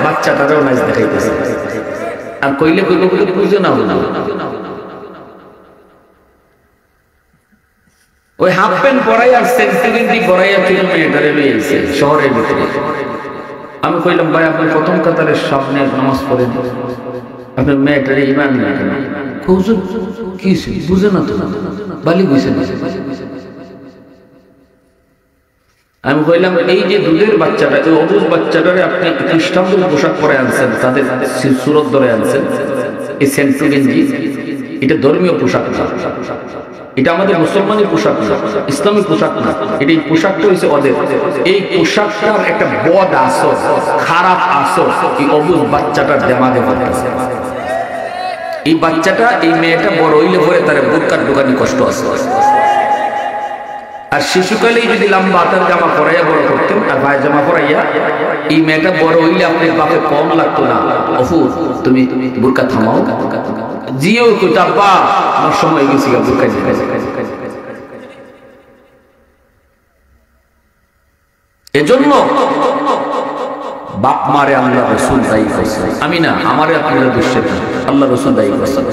বাচ্চাটারও নাচ দেখাইতেছে। আর কইলে কইলে বুঝে না, ওই হাফ প্যান্ট পরাই আর সেন্টিমেন্টি পরাইয়া চুল মেয়েটারে লইছে শহরের ভিতরে। আমি কইলাম ভাই আপনি প্রথম কাতারের সামনে নামাজ পড়েন, আপনার মেয়েটারে ইমান না কেন? হুজুর কি বুঝে না তো, বালি বুঝে না। আমি কইলাম এই যে দুধের বাচ্চাটা, এই অবুঝ বাচ্চাটারে আপনি খ্রিস্টানদের পোশাক পরে আনছেন, তাদের সুরত ধরে আনছেন, এই সেন্টু গেঞ্জি, এটা ধর্মীয় পোশাক না, এটা আমাদের মুসলমানের পোশাক না, ইসলামী পোশাক না। এটা এই পোশাকটা হয়েছে ওদের। এই পোশাকটার একটা বদ আসর, খারাপ আসর এই অবুঝ বাচ্চাটার দেমাগে বাঁধতেছে। এই বাচ্চাটা, এই মেয়েটা বড় হইলে পরে তার বুরকার দোকানে কষ্ট আছে। আর শিশুকালেই যদি লম্বা হাতার জামা পরাইয়া বড় করতেন আর ভাই জামা পরাইয়া, এই মেয়েটা বড় হইলে আপনার বাপে কম লাগতো না, অফু তুমি বুরকা থামাও, জিও কোটা বা আমার সময় গেছি বুরকা নিয়ে। এজন্য বাপ মারে আল্লাহ রাসূল দায়ী করছেন, আমি না, আমারে আপনারা দুষ্যের আল্লাহ রাসূল দায়ী করছেন।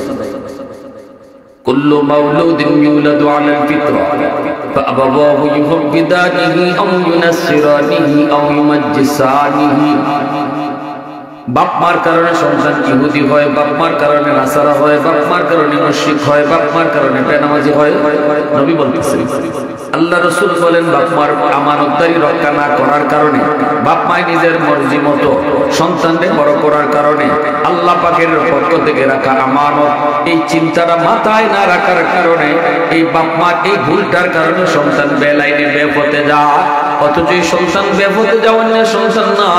কুল্লু মাউলুদিন ইউলাদু আলাল ফিতরা ফাআবাওয়াহু ইউহাবিদানিহি আও ইউনাসসিরানিহি আও ইউমাজ্জিসানিহি। বাপ মার কারণে সন্তান ইহুদি হয়, বাপ মার কারণে নাসারা হয়, বাপ মার কারণে মুশরিক হয়, বাপ মার কারণে বেনামাজি হয়। নবী বলতেছেন, আল্লাহ রাসূল বলেন, বাপ মার আমানতদারি রক্ষা না করার কারণে, বাপ মায় নিজের মর্জি মতো সন্তানদের বড় করার কারণে আল্লাহ পাকের পক্ষ থেকে রাখা আমানত, এই চিন্তাটা মাথায় না রাখার কারণে এই বাপ মার এই ভুলটার কারণে সন্তান বেলাইনে বেপথে যায়। অথচ এই সন্তান বেপথে যাওয়ার সন্তান না।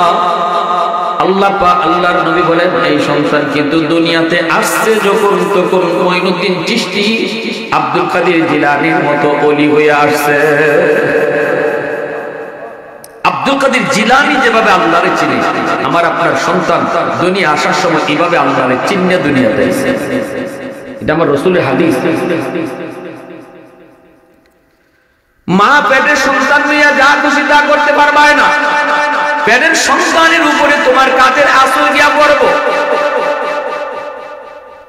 আল্লাহর নবী বলেন, এই সন্তান কিন্তু দুনিয়াতে আসছে যখন তখন মঈনুদ্দিন চিশতি, আব্দুল কাদের জিলানীর মতো ওলি হয়ে আসছে। আব্দুল কাদের জিলানী যেভাবে আল্লাহরে চিনে, আমার আপনার সন্তান দুনিয়া আসার সময় এইভাবে আল্লাহরে চিনে দুনিয়াতে এসেছে। এটা আমার রাসূলের হাদিস। মা পেটের সন্তান নিয়ে যা খুশি তা করতে পারবে না। পেটের সন্তানের উপরে তোমার কাজের আসল গিয়া পড়ব।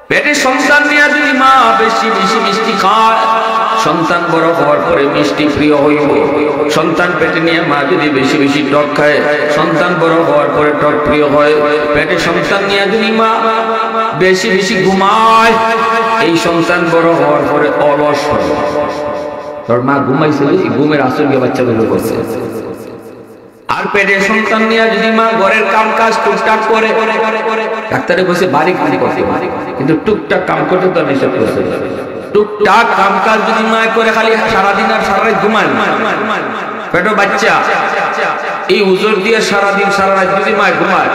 পেটের সন্তান নিয়ে যদি মা বেশি বেশি মিষ্টি খায়, সন্তান বড় হওয়ার পরে মিষ্টি প্রিয় হইব। সন্তান পেটে নিয়ে মা যদি বেশি বেশি টক খায়, সন্তান বড় হওয়ার পরে টক প্রিয় হয়। পেটে সন্তান নিয়ে যদি মা বেশি বেশি ঘুমায়, এই সন্তান বড় হওয়ার পরে অলস হয়। তোর মা ঘুমাইছে, ঘুমের আসল গিয়ে বাচ্চাগুলো করছে। আর পেটের সন্তান নিয়ে যদি মা ঘরের কাম কাজ টুকটাক করে, ডাক্তারে বসে বাড়ি কাম করতে, কিন্তু টুকটাক কাম করতে তো নিষেধ করছে। টুকটাক কাম কাজ যদি মা করে, খালি সারাদিন আর সারা রাত ঘুমায়, পেটো বাচ্চা এই উজর দিয়ে সারাদিন সারা রাত যদি মা ঘুমায়,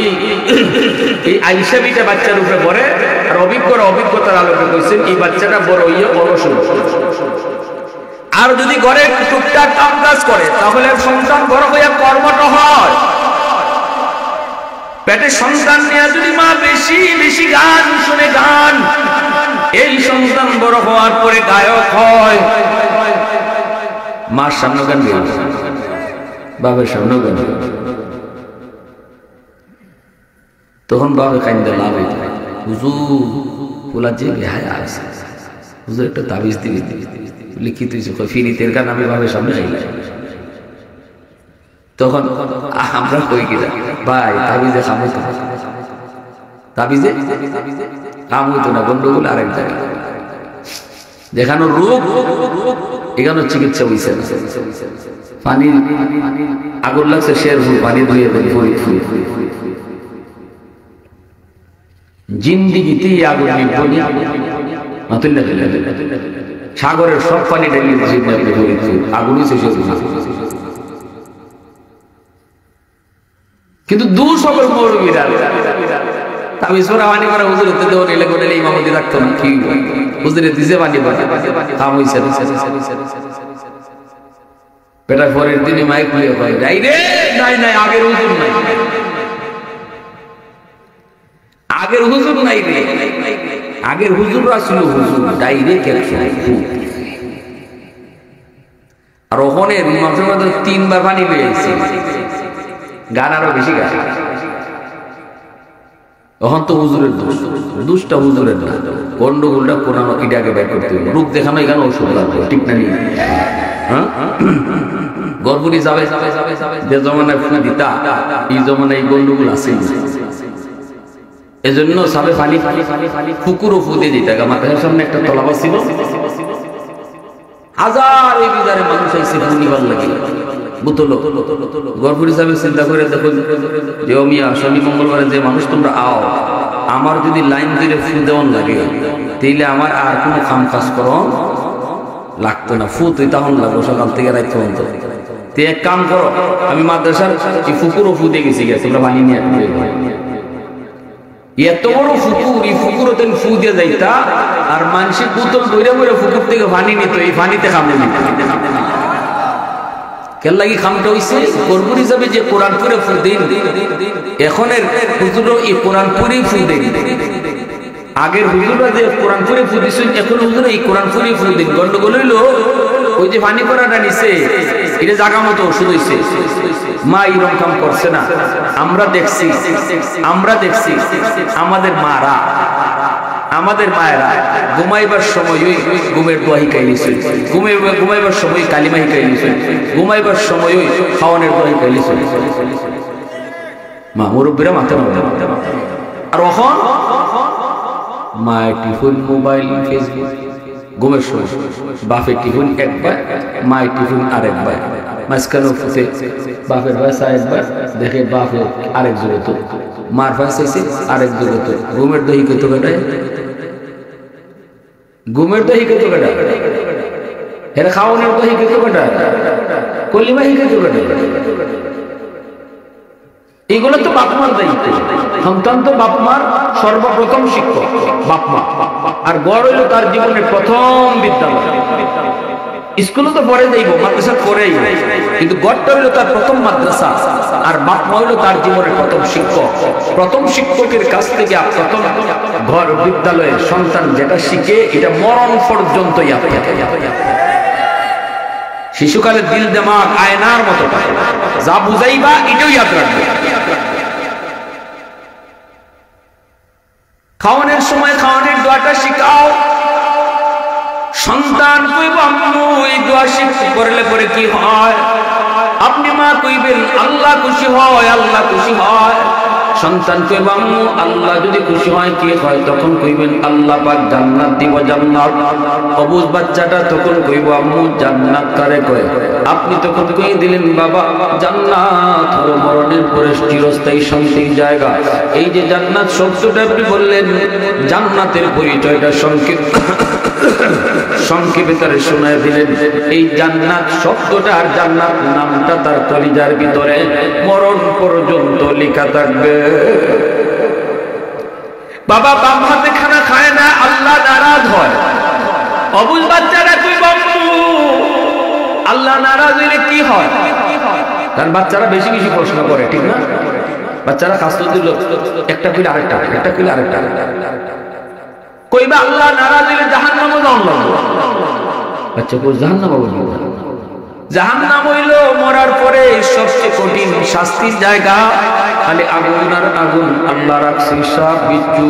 এই আইসা বিটা বাচ্চার উপরে পড়ে। আর অভিজ্ঞতার আলোকে কইছেন, এই বাচ্চাটা বড় হইয়া অলস। আর যদি ঘরে টুকটাক কাম কাজ করে, তাহলে সন্তান বড় হইয়া কর্মঠ হয়। পেটে সন্তান নিয়ে যদি মা বেশি বেশি গান শুনে, গান, এই সন্তান বড় হওয়ার পরে গায়ক হয়। মার সামনে গান গাইবে, বাবার সামনে গান গাইবে, তখন বাবা কাইন্দা লাভ হইতে, হুজুর পোলা যে বেহায়া আছে, হুজুর একটা তাবিজ দিবি, লিখিত ফিরিতের গান আমি বাবার সামনে গাইলাম। তখন আমরা কই গেলাম, ভাই তাবিজে কাম হইতো না, তাবিজে কাম হইতো না, গন্ডগোল আরেক জায়গায়। যেখানে রোগ এখানে চিকিৎসা হইছে না। পানি আগুন লাগছে, শের পানি ধুয়ে জিন্দিগিতে আগুন নিবনি, সাগরের সব পানি ঢেলে আগুনই শেষ। কিন্তু দূর সকল মৌলবীরা তাবিজরা পানি করা হুজুর হতে দেওয়া নিলে কোনে ইমামতি রাখতো না, কি হুজুরে দিছে পানি করা কাম হইছে। বেটা পরের দিনই মাইক খুলে কয়, নাই রে, নাই নাই, আগের হুজুর নাই, আগের হুজুর নাই রে, আগের হুজুররা ছিল হুজুর ডাইরেক্ট একশো। আর ওখানে মাঝে মাঝে 3 বার পানি পেয়েছে, গান আরো বেশি গান। তখন তো হুজুরের দুষ্টা হুজুরের না, গন্ডগোলটা কোরআন এটাকে বের করতে হবে। রূপ দেখানো এখানে ওষুধ লাগবে, ঠিক না? হ্যাঁ, গর্ভবতী যাবে যে জমানায় ফু দিতা, এই জমানায় এই গন্ডগোল আছে। এজন্য সাবে ফানি ফুকুরও ফুদে দিতে। মাথার সামনে একটা তলাবা ছিল, হাজার এই বিদারে মানুষ আইসে ফুনিবার লাগে বুতলো। গর্ভবতী সাহেব চিন্তা করে দেখো যে মিয়া শনি মঙ্গলবারে যে মানুষ তোমরা আও, আমার যদি লাইন ধরে ফু দেওয়ান লাগে, তাইলে আমার আর কোনো কাম কাজ করো লাগতো না। ফু তুই তখন লাগবো সকাল থেকে রাত পর্যন্ত। তুই এক কাম করো, আমি মাদ্রাসার এই ফুকুরও ফু দিয়ে গেছি, তোমরা বানিয়ে নিয়ে এত বড় ফুকুর, এই ফুকুর তেন ফু দিয়ে যাইতা, আর মানুষের বোতল বইরে বইরে ফুকুর থেকে পানি নিত, এই পানিতে কামড়ে নিত। কেন লাগি খামটা হইছে? গর্ভবতী হিসাবে যে কোরআন পড়ে ফু দেন, এখনের হুজুরও এই কোরআন পড়েই ফু দেন। আগের হুজুররা যে কোরআন পড়ে ফু দিছেন, এখন হুজুর এই কোরআন পড়েই ফু দেন। গন্ডগোল হইলো ওই যে পানি করাটা নিছে, এটা জাগা মতো ওষুধ হইছে। মা এরকম কাম করছে না, আমরা দেখছি আমাদের মায়েরা ঘুমাইবার সময় ওই ঘুমের দোয়া শিখাই নিছে, ঘুমাইবার সময় কালিমা শিখাই নিছে, ঘুমাইবার সময় ওই খাওয়ানোর দোয়া শিখাই নিছে। মা মুরব্বীরা মাথা মারবে আর এখন মায়ের টিফিন মোবাইল ফেসবুক ঘুমের সময় বাপের টিফিন একবার মায়ের টিফিন আরেকবার মাঝখানে ফুটে বাপের ভাষা একবার দেখে বাপের আরেক জগত মার ভাষা আরেক জগত ঘুমের দহি কত কাটায় ঘুমের দহি কত কাটায় এর খাওয়ানোর দহি কত কাটায় কলিমাহি কত কাটায় এগুলো তো বাপ মার দায়িত্ব সন্তান তো বাপ মার সর্বপ্রথম শিক্ষক বাপ মা আর গড় হইল তার জীবনের প্রথম বিদ্যালয় স্কুলে তো পরে যাইব মাদ্রাসা পরেই কিন্তু গড়টা হইল তার প্রথম মাদ্রাসা আর বাপ মা হইল তার জীবনের প্রথম শিক্ষক প্রথম শিক্ষকের কাছ থেকে প্রথম ঘর বিদ্যালয়ে সন্তান যেটা শিখে এটা মরণ পর্যন্তই আপনাকে শিশুকালের দিল দিমাগ আয়নার মতো যা বুঝাইবা এটাই ইয়াদ রাখবে খাওয়ানোর সময় খাওয়ানোর দোয়াটা শিখাও সন্তান কইব আম্মু এই দোয়া শিখতে করলে পরে কি হয় আপনি মা কইবেন আল্লাহ খুশি হয় আল্লাহ খুশি হয় সন্তান কইব আম্মু আল্লাহ যদি খুশি হয় কি হয় তখন কইবেন আল্লাহ পাক জান্নাত দিব জান্নাত অবুজ বাচ্চাটা তখন কইব আম্মু জান্নাত কারে কয় আপনি তখন কই দিলেন বাবা জান্নাত হলো মরণের পরে চিরস্থায়ী শান্তির জায়গা এই যে জান্নাত শব্দটা আপনি বললেন জান্নাতের পরিচয়টা সংক্ষেপে তারে শোনায় দিলেন এই জান্নাত শব্দটা আর জান্নাত নামটা তার কলিজার ভিতরে মরণ পর্যন্ত লেখা থাকবে বাবা বাম হাতে খানা খায় না আল্লাহ নারাজ হয় অবুঝ বাচ্চারা তুই বাম্মু আল্লাহ নারাজ হইলে কি হয় কারণ বাচ্চারা বেশি বেশি প্রশ্ন করে ঠিক না বাচ্চারা কাজ দিল একটা কইলে আরেকটা একটা কইলে আরেকটা কইবা আল্লাহ নারাজ হইলে জাহান্নামে যাওয়া লাগবে বাচ্চা কই জাহান্নামে যাবে জাহান্নাম হইল মরার পরে সবচেয়ে কঠিন শাস্তির জায়গা খালি আগুন আর আগুন আল্লাহ রাখছে সাপ বিচ্ছু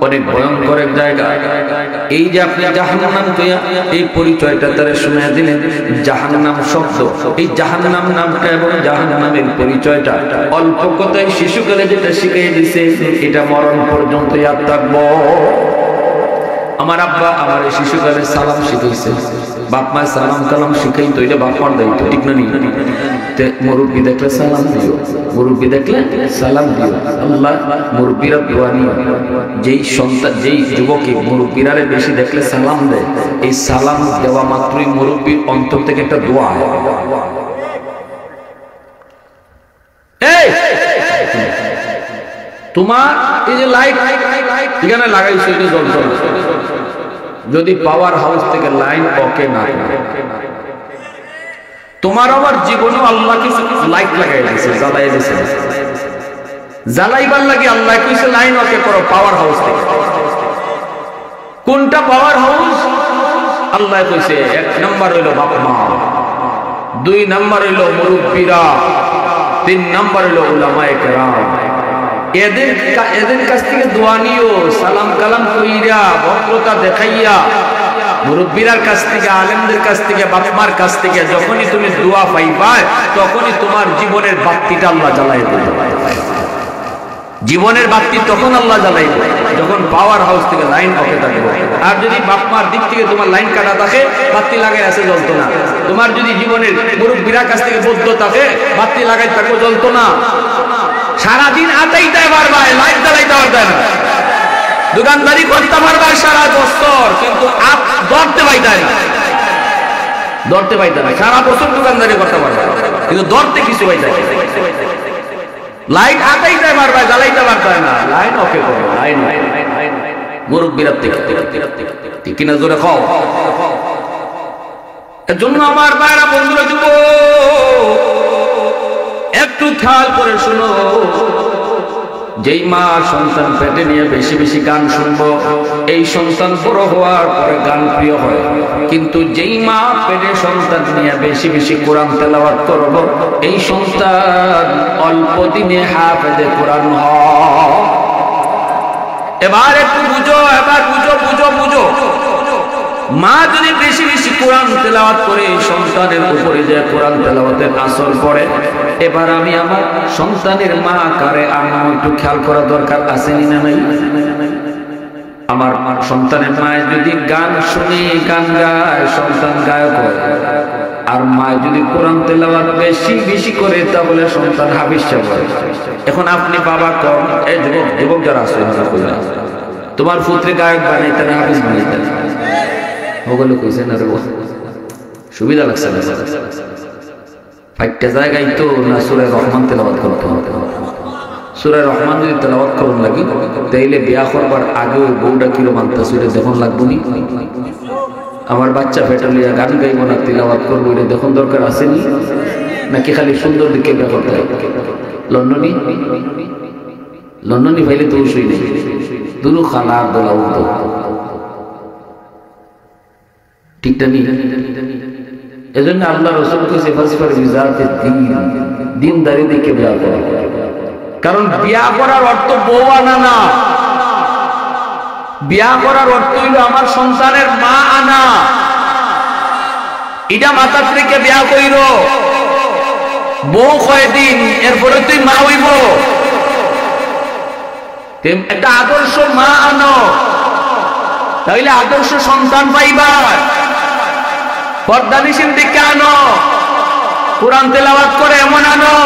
অনেক ভয়ঙ্কর এক জায়গা এই যে আপনি জাহান্নাম কইয়া এই পরিচয়টা তারে শুনিয়ে দিলেন জাহান্নাম শব্দ এই জাহান্নাম নামটা এবং জাহান্নামের পরিচয়টা অল্প কথায় শিশুকালে যেটা শিখিয়ে দিছে এটা মরণ পর্যন্ত ইয়াদ থাকবো আমার আব্বা আমার এই শিশুকালে সালাম শিখাইছে বাপ মা সালাম কালাম শিখাই তো এটা বাপ মার দায়িত্ব ঠিক না নি মুরব্বী দেখলে সালাম দিও মুরব্বী দেখলে সালাম দিও আল্লাহ মুরব্বীরা দোয়া নিও যেই সন্তান যেই যুবকী মুরব্বীরা বেশি দেখলে সালাম দেয় এই সালাম দেওয়া মাত্রই মুরব্বীর অন্তর থেকে একটা দোয়া হয় তোমার এই যে লাইট এখানে লাগাইছো এটা জ্বলতো না যদি পাওয়ার হাউস থেকে লাইন ওকে না তোমার আবার জীবনে আল্লাহ কিছু লাইট লাগাই দিয়েছে জ্বালাই দিয়েছে জ্বালাইবার লাগে আল্লাহ কইছে লাইন ওকে করো পাওয়ার হাউস থেকে কোনটা পাওয়ার হাউস আল্লাহ কইছে এক নাম্বার হইলো বাপ মা দুই নাম্বার হইলো মুরব্বিরা তিন নাম্বার হইলো উলামায়ে কেরাম এদের কাছ থেকে দোয়া নিও সালাম কালাম কইরা ভদ্রতা দেখাইয়া মুরব্বীর কাছ থেকে আলেমদের কাছ থেকে বাপমার কাছ থেকে যখনই তুমি দোয়া পাইবা তখনই তোমার জীবনের বাতিটা আল্লাহ জ্বালাই দেবে জীবনের বাতি তখন আল্লাহ জ্বালাই দেবে যখন পাওয়ার হাউস থেকে লাইন ওকে থাকবে আর যদি বাপমার দিক থেকে তোমার লাইন কাটা থাকে বাতি লাগাই আছে জ্বলতো না তোমার যদি জীবনের মুরব্বীর কাছ থেকে বদ্ধ থাকে বাতি লাগাই থাকবো জ্বলতো না সারাদিন আতাইতে পারবা লাইট জ্বালাইতে পারবে না দোকানদারি করতে পারবা সারা বছর কিন্তু ধরতে পাইতে না ধরতে পাইতে না সারা বছর দোকানদারি করতে পারবা কিন্তু ধরতে কিছু পাইতে লাইট আতাইতে পারবা জ্বালাইতে পারবে না লাইন ওকে করো লাইন মুরব্বিরা ঠিক কিনা জোরে খাও এর জন্য আমার ভাইরা বন্ধুরা যুবক একটু খেয়াল করে শুনো যেই মা সন্তান পেটে নিয়ে বেশি বেশি গান শুনবো এই সন্তান বড় হওয়ার পরে গান প্রিয় হয় কিন্তু যেই মা পেটে সন্তান নিয়ে বেশি বেশি কোরআন তেলাওয়াত করব এই সন্তান অল্প দিনে হাফেজে কোরআন হয় এবার একটু বুঝো এবার বুঝো বুঝো বুঝো মা যদি বেশি বেশি কোরআন তেলাওয়াত করে সন্তানের উপরে যে কোরআন তেলাওয়াতের আসর পড়ে এবার আমি আমার সন্তানের মা কারে আমার একটু খেয়াল করা দরকার আছে না নাই? আমার সন্তানের মায়ের যদি গান শুনে গান গায়, সন্তান গায়ক হয়, আর মা যদি কোরআন তেলাওয়াত বেশি বেশি করে তাহলে সন্তান হাফিজ হয়। এখন আপনি বাবা কম, এই যুবক যারা আছে তোমার পুত্রে গায়ক বানাইতে না হাফিজ বানাইতে ওগুলো কইছে না রে, সুবিধা লাগছে না? ফাইটটা জায়গায় তো না সূরা রহমান তেলাওয়াত করতে হবে। সূরা রহমান যদি তেলাওয়াত করুন লাগি তাইলে বিয়া করবার আগে ওই বউটা কিলো মানতেছে এটা যখন লাগবো নি? আমার বাচ্চা ফেটালিয়া গান গাইব না তেলাওয়াত করবো এটা যখন দরকার আসেনি নাকি খালি সুন্দর দিকে বিয়া করতে হয়? লন্ডনী ভাইলে তো উসই নেই, দুলু খালা দোলা উঠতো, ঠিকটা নি? এজন্য আল্লাহ রাসূল কইছে ফাসফার বিজাতে দিনদারি দিকে বিয়া করো। কারণ বিয়া করার অর্থ বউ আনা না, বিয়া করার অর্থ হইল আমার সন্তানের মা আনা। এটা মাথা থেকে বিয়া কইর, বউ কয়দিন এরপরে তুই মা হইব। একটা আদর্শ মা আনো, তাইলে আদর্শ সন্তান পাইবার। পর্দা নিশিন দিকে আনো, কোরআন তেলাওয়াত করে এমন আনো।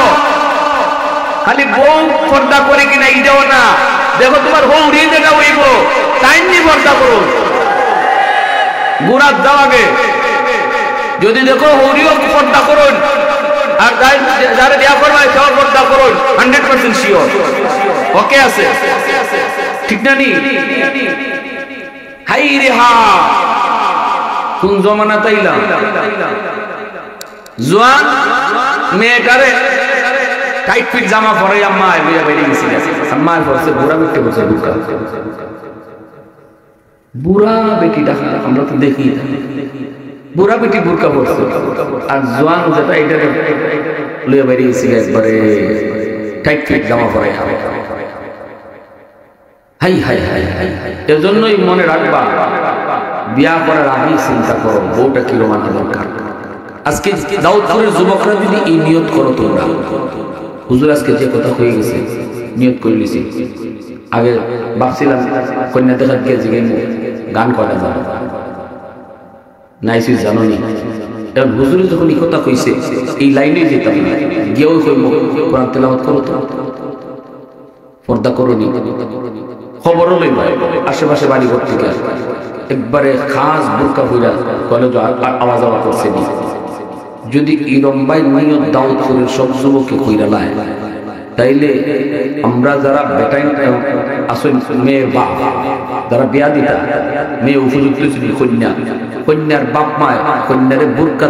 খালি বউ পর্দা করে কিনা এটাও না, দেখো তোমার বউ রিয়ে দেখা হইব, টাইম নিয়ে পর্দা করো, গুড়াত দাও আগে। যদি দেখো হরিও পর্দা করুন, আর যারা দেয়া করবে সেও পর্দা করুন, 100% শিওর ওকে আছে, ঠিক না নি? হাই রে হা, কোন জমানা তাইলাম জোয়ান মেয়েটারে টাইট ফিট জামা পরে আম্মা বিয়া বেরিয়ে গেছিল, আম্মা বলছে বুড়া বেটি বলছে বুকা, বুড়া বেটিটা আমরা তো দেখি বুড়া বেটি বুরকা পড়ছে, আর জোয়ান যেটা এটা লইয়া বেরিয়ে গেছিল একবারে টাইট ফিট জামা পরে। হাই হাই হাই হাই, এর জন্যই মনে রাখবা বিয়া করার আগেই চিন্তা করো বউটা কিরকম আনা দরকার। আজকে দাউদপুরের যুবকরা যদি এই নিয়ত করো, তোমরা হুজুর আজকে যে কথা হয়ে গেছে নিয়ত করে নিছি, আগে ভাবছিলাম কন্যা দেখা গিয়ে জিগাইব গান করা যাবে নাইসি জানো নি, এখন হুজুরে যখন এই কথা কইছে এই লাইনে যেতাম না, গিয়েও কইব কোরআন তেলাওয়াত করো, তো পর্দা করো নি, খবরও লইব আশেপাশে বাড়ি ঘর থেকে একবারে খাস বুরকা হইরা কলেজ আওয়াজ আওয়াজ করছে। যদি এই রম্বাই নিয়ত দাউদপুরের সব যুবকে কইরা লাই, তাইলে আমরা যারা বেটাই আসল মেয়ের বাপ যারা বিয়া দিতা, মেয়ে উপযুক্ত ছিল কন্যা, কন্যার বাপ মায় কন্যারে বুরকা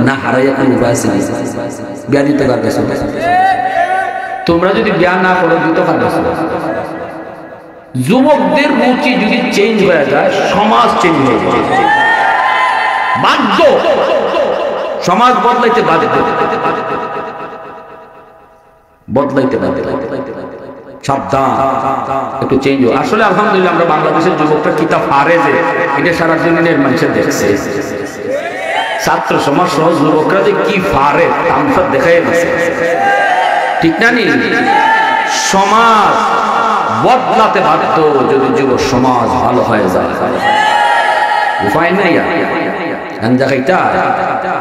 না হারাইয়া কোনো উপায় আছে বিয়া দিতে পারবে? তোমরা যদি বিয়া না করো দিতে পারবে। যুবকদের রুচি যদি চেঞ্জ হয়ে যায়, সমাজ চেঞ্জ হয়ে যায়, বাধ্য সমাজ বদলাইতে বাধ্য, বদলাইতে বাধ্য। সাবধান, একটু চেঞ্জ হয়। আসলে আলহামদুলিল্লাহ আমরা বাংলাদেশের যুবকরা কিতাব পারে যে এটা সারা দুনিয়ার মানুষের দেখছে, ছাত্র সমাজ সহ যুবকরা যে কি পারে আমরা দেখাই দিচ্ছে, ঠিক না নি? সমাজ বদলাতে বাধ্য যদি যুব সমাজ ভালো হয়ে যায়, উপায় নাই।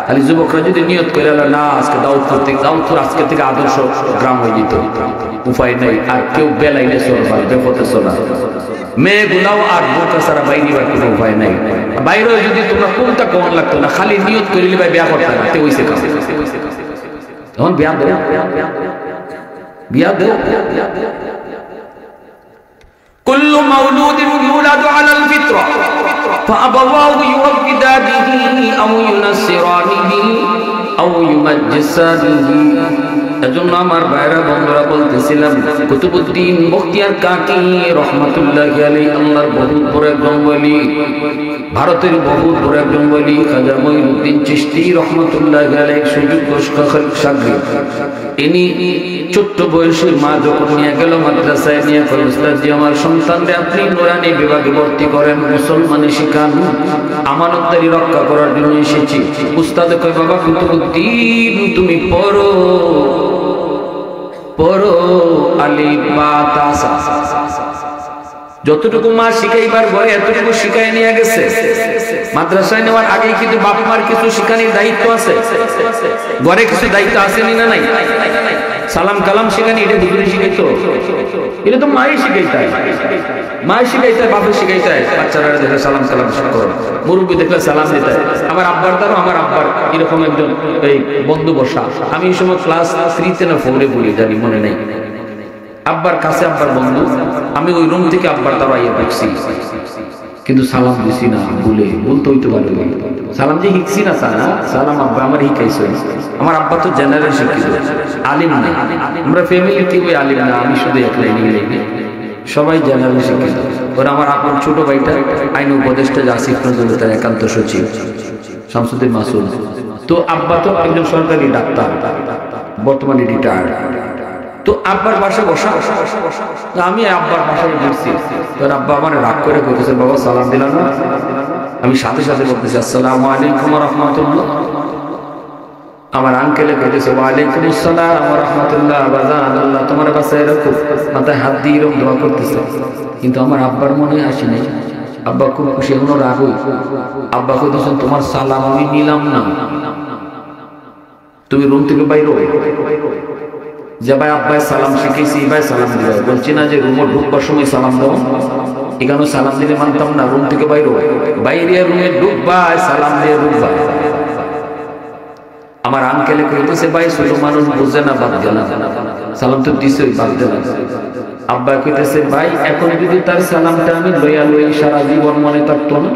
খালি যুবকরা যদি নিয়ত করে না আজকে দাউদপুর আজকে থেকে আদর্শ গ্রাম হয়ে যেত, উপায় নাই। আর কেউ বেলাইলে চলবা, বেপথে চলা মেয়েগুলাও আর বোকা ছাড়া বাইরে কোনো উপায় নাই। বাইরে যদি তোমরা কোনটা কেমন লাগতো না, খালি নিয়ত করিলে ভাই বিয়া করতে না, তে হইছে কাজ। তখন বিয়া দেও, বিয়া দেও। كل مولود يولد على الفطرة فأبواه يهودانه أو ينصرانه أو يمجسانه। এজন্য আমার ভাইরা বন্ধুরা বলতেছিলাম, কুতুবউদ্দিন বখতিয়ার কাকি রহমাতুল্লাহি আলাইহি আল্লাহর বহুত বড় একজন ওলি, ভারতের বহুত বড় একজন ওলি খাজা মঈনুদ্দিন চিশতি রহমাতুল্লাহি আলাইহি সুযোগ্য শাগির্দ। ইনি ছোট্ট বয়সে মা যখন নিয়ে গেল মাদ্রাসায়, নিয়ে কল উস্তাদজি আমার সন্তানরে আপনি নুরানি বিভাগে ভর্তি করেন, মুসলমানি শিখান, আমানতদারি রক্ষা করার জন্য এসেছি। উস্তাদ কয় বাবা কুতুবউদ্দিন তুমি পড়ো, পড়ো আলিফ বা তা সা। যতটুকু মা শিখাইবার ভয় এতটুকু শিখাই নিয়ে গেছে। মাদ্রাসায় নেওয়ার আগে কিন্তু বাপ মার কিছু শিখানির দায়িত্ব আছে, ঘরে কিছু দায়িত্ব আছে না নাই? সালাম কালাম শিখানি এটা হুজুরে শিখাইতো, এটা তো মাই শিখাইতে, মাই শিখাইতে, বাপে শিখাইতে। বাচ্চারা দেখে সালাম কালাম শিখো, মুরব্বী দেখলে সালাম দিতে। আমার আব্বার দ্বারা আমার আব্বার এরকম একজন এই বন্ধু বসা, আমি এই সময় ক্লাস 3-তে না 4-এ পড়ি, জানি মনে নেই। আব্বার কাছে আব্বার বন্ধু, আমি ওই রুম থেকে আব্বার দ্বারা ইয়ে দেখছি, কিন্তু সালাম দিছি না, বলতে হইতে পারে সালাম যে শিখছি না তা না, সালাম আব্বা আমার শিখাইছে। আমার আব্বা তো জেনারেল শিক্ষিত, আলিম না, আমরা ফ্যামিলি কেউ আলিম না, আমি শুধু একলাই নিয়ে সবাই জেনারেল শিক্ষিত। ওরা আমার আপনার ছোট ভাইটা আইন উপদেষ্টা আসিফ নজরুল, তার একান্ত সচিব শামসুদ্দিন মাসুদ। তো আব্বা তো একজন সরকারি ডাক্তার, বর্তমানে রিটায়ার্ড। তো আব্বার বাসায় বসা, আমি আব্বার বাসায় বসছি। তোর আব্বা আমার রাগ করে বলতেছে, বাবা সালাম দিলাম না? আমি সাথে সাথে বলতেছি আসসালামু আলাইকুম ওয়া রাহমাতুল্লাহ। আমার আঙ্কেলে বলতেছে ওয়ালাইকুম আসসালাম ওয়া রাহমাতুল্লাহ। বাজান আল্লাহ তোমার বাসায় রাখুক, মাথায় হাত দিয়ে এরকম দোয়া করতেছে। কিন্তু আমার আব্বার মনে আসে নাই। আব্বা খুব খুশি, এখনো রাগ হই। আব্বা কইতেছেন তোমার সালাম আমি নিলাম না, তুমি রুম থেকে বাইরে যে ভাই আব্বাই সালাম শিখেছি, ভাই সালাম দিবে। বলছি না যে রুমে ঢুকবার সময় সালাম দাও, এখানে সালাম দিলে মানতাম না। রুম থেকে বাইরে বাইরে রুমে ঢুকবা, সালাম দিয়ে ঢুকবা। আমার আঙ্কেলে কইতেছে ভাই ছোট মানুষ বুঝে না, বাদ গেলাম, সালাম তো দিছই, বাদ গেলাম। আব্বা কইতেছে ভাই এখন যদি তার সালামটা আমি লইয়া লই সারা জীবন মনে থাকতো না,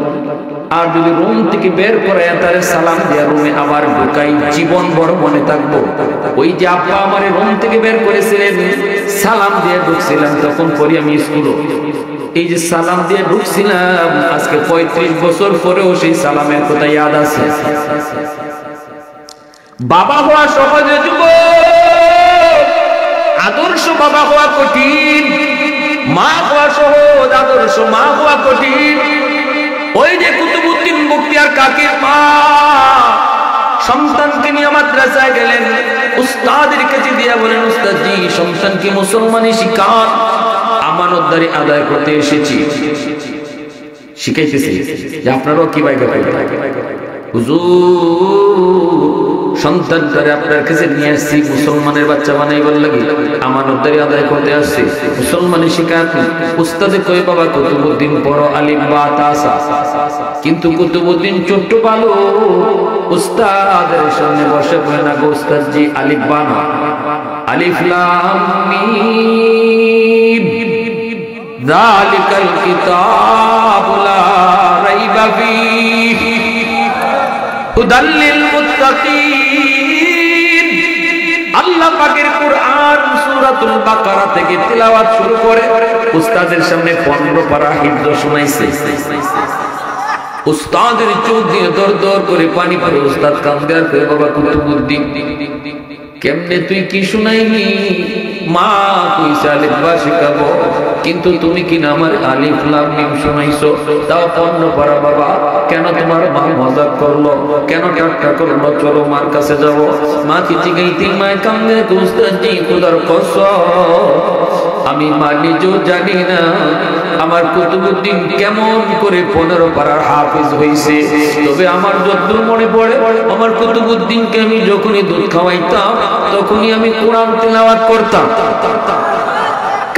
আর যদি রুম থেকে বের করে তার সালাম দিয়া রুমে আবার ঢুকাই, জীবন ভর মনে থাকবো। ওই যে আব্বা আমার রুম থেকে বের করেছিলেন, সালাম দিয়ে ঢুকছিলাম, তখন পরে আমি স্কুলে এই যে সালাম দিয়ে ঢুকছিলাম, আজকে 35 বছর পরেও সেই সালামের কথা ইয়াদ আছে। বাবা হওয়া সহজে, যুবক আদর্শ বাবা হওয়া কঠিন, মা হওয়া সহজ, আদর্শ মা হওয়া কঠিন। ওই যে কুতুবউদ্দিন বখতিয়ার কাকের মা সন্তানকে নিয়ে মাদ্রাসায় গেলেন, উস্তাদের কাছে দিয়ে বলেন উস্তাদজি সন্তানকে মুসলমানি শিখান, আমানতদারি আদায় করতে এসেছি। শিখাইতেছি যে আপনারাও কি ভাই হুজুর সন্তানটারে আপনার কাছে নিয়ে আসছি, মুসলমানের বাচ্চা বানাইবার লাগে, আমানতদারি আদায় করতে আসছি, মুসলমানি শিখান। উস্তাদে কই বাবা কুতুবউদ্দিন পড়ো আলিফ বা তা সা। কিন্তু কুতুবউদ্দিন ছোট্ট বালক, উস্তাদের সামনে বসে কয় না গো উস্তাদজি আলিফ বা না, আলিফ লাম মিম যালিকাল কিতাবু লা রাইবা ফীহি হুদাল লিল মুত্তাকিন। আল্লাহ পাকের কুরআন সূরাতুল বাকারা থেকে তিলাওয়াত শুরু করে উস্তাদের সামনে 15 পারা হিফজ শোনাইছে। উস্তাদের চোখ দিয়ে দর করে পানি পড়ে। উস্তাদ কান্দে আর কয় বাবা কুতুবউদ্দিন কেমনে তুই কি শুনাইনি? মা কইছে আলিফ বা শিখাবো, কিন্তু তুমি কিনা আমার আলিফ লাম মিম শুনাইছো, তাও 15 পারা বাবা। কেন তোমার মা মজাক করলো, কেন ঠাট্টা করলো? চলো মার কাছে যাবো। মা চিঠি গাইতে মায় কান্দে, উস্তাদজি খোদার কসম আমি মা নিজেও জানি না আমার কুতুবউদ্দিন কেমন করে 15 পারার হাফেজ হইছে। তবে আমার যতদূর মনে পড়ে, আমার কুতুবউদ্দিনকে আমি যখনই দুধ খাওয়াইতাম তখনই আমি কোরআন তেলাওয়াত করতাম।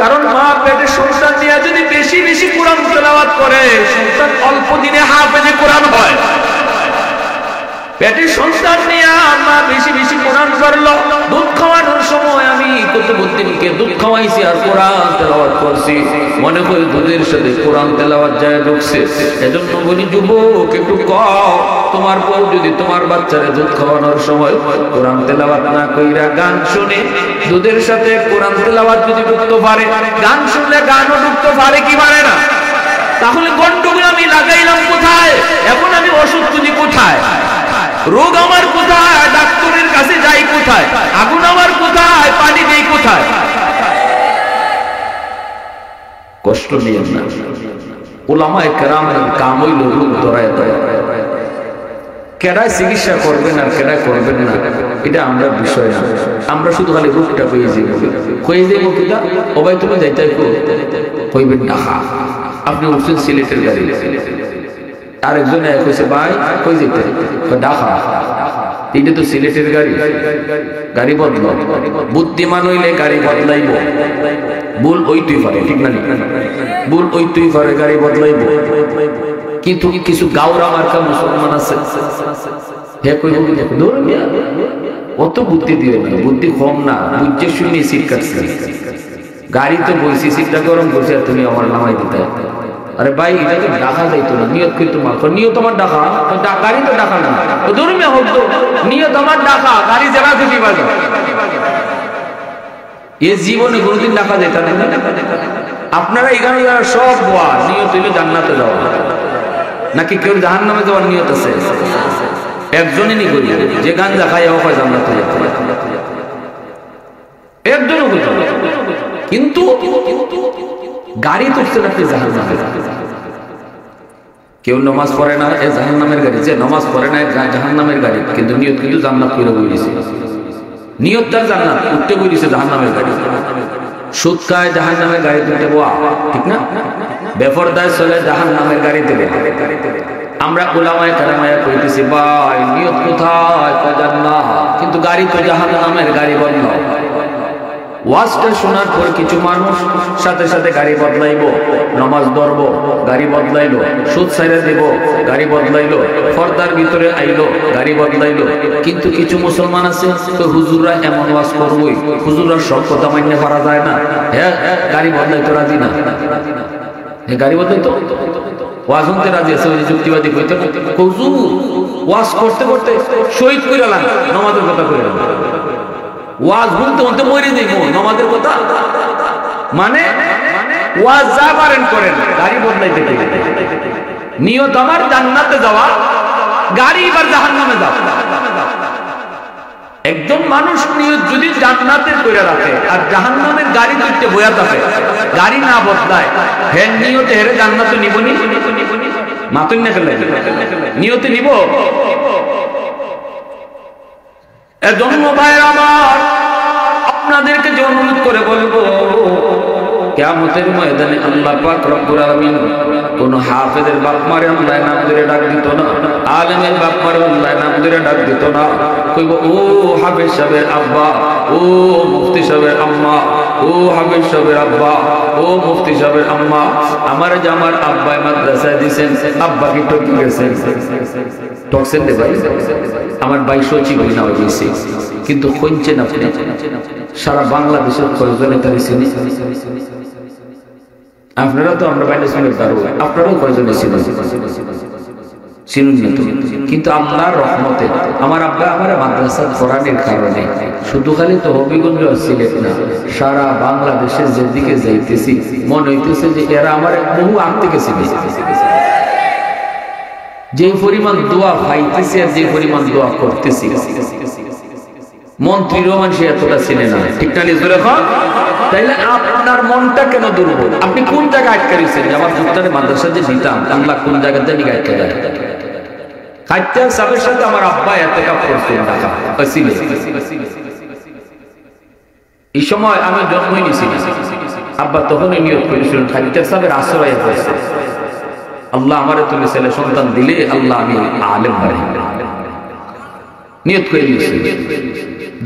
কারণ মা পেটে সন্তান নিয়ে যদি বেশি বেশি কোরআন তেলাওয়াত করে, সন্তান অল্প দিনে হাফেজে কোরআন হয়। পেটে সন্তান নিয়ে মা বেশি বেশি কোরআন করলো, দুধ খাওয়ানোর সময় আমি কুতুবউদ্দিনকে দুধ খাওয়াইছি আর কোরআন তেলাওয়াত করছি। মনে হয় দুধের সাথে কোরআন তেলাওয়াত যায় ঢুকছে। এজন্য বলি যুবক একটু কও, তোমার পর যদি তোমার বাচ্চারে দুধ খাওয়ানোর সময় কোরআন তেলাওয়াত না কইরা গান শুনে, দুধের সাথে কোরআন তেলাওয়াত যদি ঢুকতে পারে, গান শুনলে গানও ঢুকতে পারে কি পারে না? তাহলে গন্ডগোল আমি লাগাইলাম কোথায়? এখন আমি ওষুধ খুঁজি কোথায়? রোগ আমার কোথায়? ডাক্তারের কাছে যাই কোথায়? আগুন আমার কোথায়? পানি দেই কোথায়? কষ্ট নিয়েন না, উলামায়ে কেরামের কাম হইল রোগ ধরায় দেয়। কেডায় চিকিৎসা করবেন আর কেডায় করবেন না এটা আমরা বিষয় না, আমরা শুধু খালি রূপটা কয়ে যাই কিনা ও ভাই তুমি যাইতে কইবেন ঢাকা, আপনি উঠছেন সিলেটের গাড়ি, আরেকজন কইছে ভাই কই যেতে ঢাকা, এটা তো সিলেটের গাড়ি, গাড়ি বদল, বুদ্ধিমান হইলে গাড়ি বদলাইব, ভুল ওইটুই পারে, ঠিক না ভুল ওইটুই পারে, গাড়ি বদলাইব। কিন্তু কিছু গাওরা মার্কা মুসলমান আছে, হ্যাঁ কইব অত বুদ্ধি দিও না, বুদ্ধি কম না, বুঝছে শুনে সিট কাটছে, গাড়ি তো বলছি সিটটা গরম করছে আর তুমি আমার নামাই দিতে, আরে ভাই এটা তো ডাকা যাইতো না, নিয়ত কিন্তু মার নিয়ত আমার ডাকা, গাড়ি তো ডাকা না, ধর্মে হোক তো নিয়ত আমার ডাকা, গাড়ি যারা খুশি বাজা, এ জীবনে কোনোদিন ডাকা যেত না। আপনারা এখানে সব বোয়া নিয়ত হইলে জান্নাতে যাওয়া, নাকি কেউ জাহান্নামে যাওয়ার নিয়ত আছে? একজনই নি করি যে গাঞ্জা খাই হয় জান্নাতে যেতে, একজনও করি, কিন্তু গাড়ি তুলছে নাকি জাহান্নামে। কেউ নামাজ পড়ে না এ জাহান্নামের গাড়ি, যে নামাজ পড়ে না জাহান্নামের গাড়ি, কিন্তু নিয়ত কিন্তু জান্নাত করে বইছে, নিয়ত তার জান্নাত, উঠতে বইছে জাহান্নামের গাড়ি। সুদ খায় জাহান্নামের গাড়ি তুলতে বোয়া, ঠিক না? বেপরদায় চলে জাহান্নামের গাড়িতে। আমরা উলামায়ে কেরামায়ে কইতেছি ভাই নিয়ত কোথায়, জান্নাত, কিন্তু গাড়ি তো জাহান্নামের গাড়ি বন্ধ। ওয়াজটা শোনার পর কিছু মানুষ সাথে সাথে গাড়ি বদলাইবো, নামাজ ধরবো গাড়ি বদলাইলো, সুদ ছাইরা দিব গাড়ি বদলাইলো, পর্দার ভিতরে আইলো গাড়ি বদলাইলো। কিন্তু কিছু মুসলমান আছে তো হুজুররা এমন ওয়াজ করবই, হুজুররা সব কথা মাইনে পারা যায় না, হ্যাঁ গাড়ি বদলাইতে রাজি না, গাড়ি বদলাইতো ওয়াজ শুনতে রাজি আছে, ওই যুক্তিবাদী কইতো হুজুর ওয়াজ করতে করতে শহীদ কইরালাম, নামাজের কথা কইরালাম, ওয়াজ বলতে বলতে মরে যাইব নামাজের কথা, মানে ওয়াজ যা পারেন করেন, গাড়ি বদলাইতে নিয়ত আমার জান্নাতে যাওয়া, গাড়ি এবার জাহান্নামে যাওয়া। একজন মানুষ নিয়ত যদি জান্নাতের কইরা রাখে আর জাহান্নামের গাড়ি ধরতে বয়া থাকে, গাড়ি না বদলায়, হ্যাঁ নিয়তে হেরে জান্নাতে নিবনি, মাতুন না ফেলে নিয়তে নিব। এজন্য ভাইয়ের আমার আপনাদেরকে যে অনুরোধ করে বলবো, কিয়ামতের ময়দানে আল্লাহ পাক রব্বুল আলামিন কোন হাফেজের বাপ মারে আল্লাহ নাম ধরে ডাক দিত না, আলেমের বাপ মারে আল্লাহ নাম ধরে ডাক দিত না, কইব ও হাফেজ সাহেবের আব্বা, ও মুফতি সাহেবের আম্মা, ও হাফেজ সাহেবের আব্বা, ও মুফতি সাহেবের আম্মা, আমার যে আমার আব্বাই মাদ্রাসায় দিয়েছেন, আব্বা কি ঠকি গেছেন, টকছেন রে ভাই, আমার ভাই সচিব হই না হয়েছে, কিন্তু খুঁজছেন আপনি সারা বাংলাদেশের কয়জনে তার চিনি, আপনারা তো আমরা বাইরে শুনে পারবো, আপনারাও কয়জনে চিনুন চিনুন না তো, কিন্তু আল্লাহর রহমতে আমার আব্বা আমার মাদ্রাসা কোরআনের কারণে শুধু খালি তো হবিগঞ্জ সিলেট না, সারা বাংলাদেশের যেদিকে যাইতেছি মনে হইতেছে যে এরা আমার বহু আগ থেকে চিনেছে, যে পরিমাণ দোয়া পাইতেছি আর যে পরিমাণ দোয়া করতেছি, মন্ত্রীরও মানুষ এতটা চিনে না, ঠিক না? তাইলে আপনার মনটা কেন দুর্বল? আপনি কোন জায়গায় আটকে রয়েছেন? আমার সন্তানের মাদ্রাসা যে দিতাম আল্লাহ কোন জায়গাতে নিয়ে আটকে যায়, খাইতে সাহেবের সাথে আমার আব্বা এতেকাপ করতেন ঢাকা এই সময় আমি জন্মই নিছি, আব্বা তখনই নিয়োগ করেছিলেন খাইতে সাহেবের আশ্রয় হয়েছে, আল্লাহ আমারে তুমি ছেলে সন্তান দিলে আল্লাহ আমি আলেম বানাই নিয়ত করে নিয়েছি।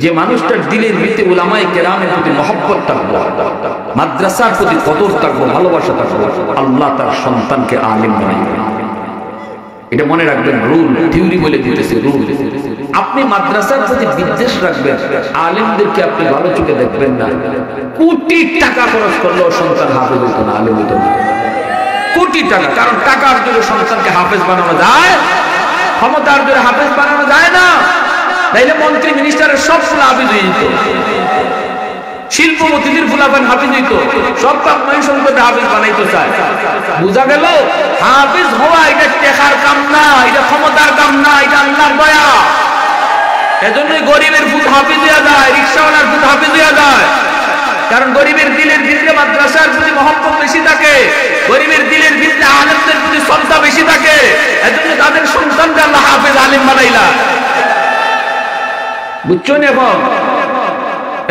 যে মানুষটার দিলের ভিতরে উলামায়ে কেরামের প্রতি মহব্বত থাকবে, মাদ্রাসার প্রতি কদর থাকবে, ভালোবাসা থাকবে, আল্লাহ তার সন্তানকে আলেম বানাইবে। এটা মনে রাখবেন, রুল থিওরি বলে দিতেছে রুল। আপনি মাদ্রাসার প্রতি বিদ্বেষ রাখবেন, আলেমদেরকে আপনি ভালো চোখে দেখবেন না, কোটি টাকা খরচ করলেও সন্তান হাফেজ হইতো না, আলেম হইতো না, কোটি টাকা। কারণ টাকার জন্য সন্তানকে হাফেজ বানানো যায়, ক্ষমতার জন্য হাফেজ বানানো যায় না। তাইলে মন্ত্রী মিনিস্টারের সব ফুলা হাফিজ হয়ে যেত, শিল্পপতিদের ফুলাফান হাফিজ হইতো, সব পাকমাই সম্পদে হাফিজ বানাইতে চায়। বুঝা গেল হাফিজ হওয়া এটা টেকার কাম না, এটা ক্ষমতার কাম না, এটা আল্লাহর দয়া। এজন্যই গরিবের ফুট হাফিজ হয়ে যায়, রিক্সাওয়ালার ফুট হাফিজ হয়ে যায়। কারণ গরিবের দিলের ভিতরে মাদ্রাসার প্রতি মহব্বত বেশি থাকে, গরিবের দিলের ভিতরে আলেমদের প্রতি শ্রদ্ধা বেশি থাকে, এজন্য তাদের সন্তানকে আল্লাহ হাফেজ হাফেজ আলিম বানাইলা, বুঝছো না? এখন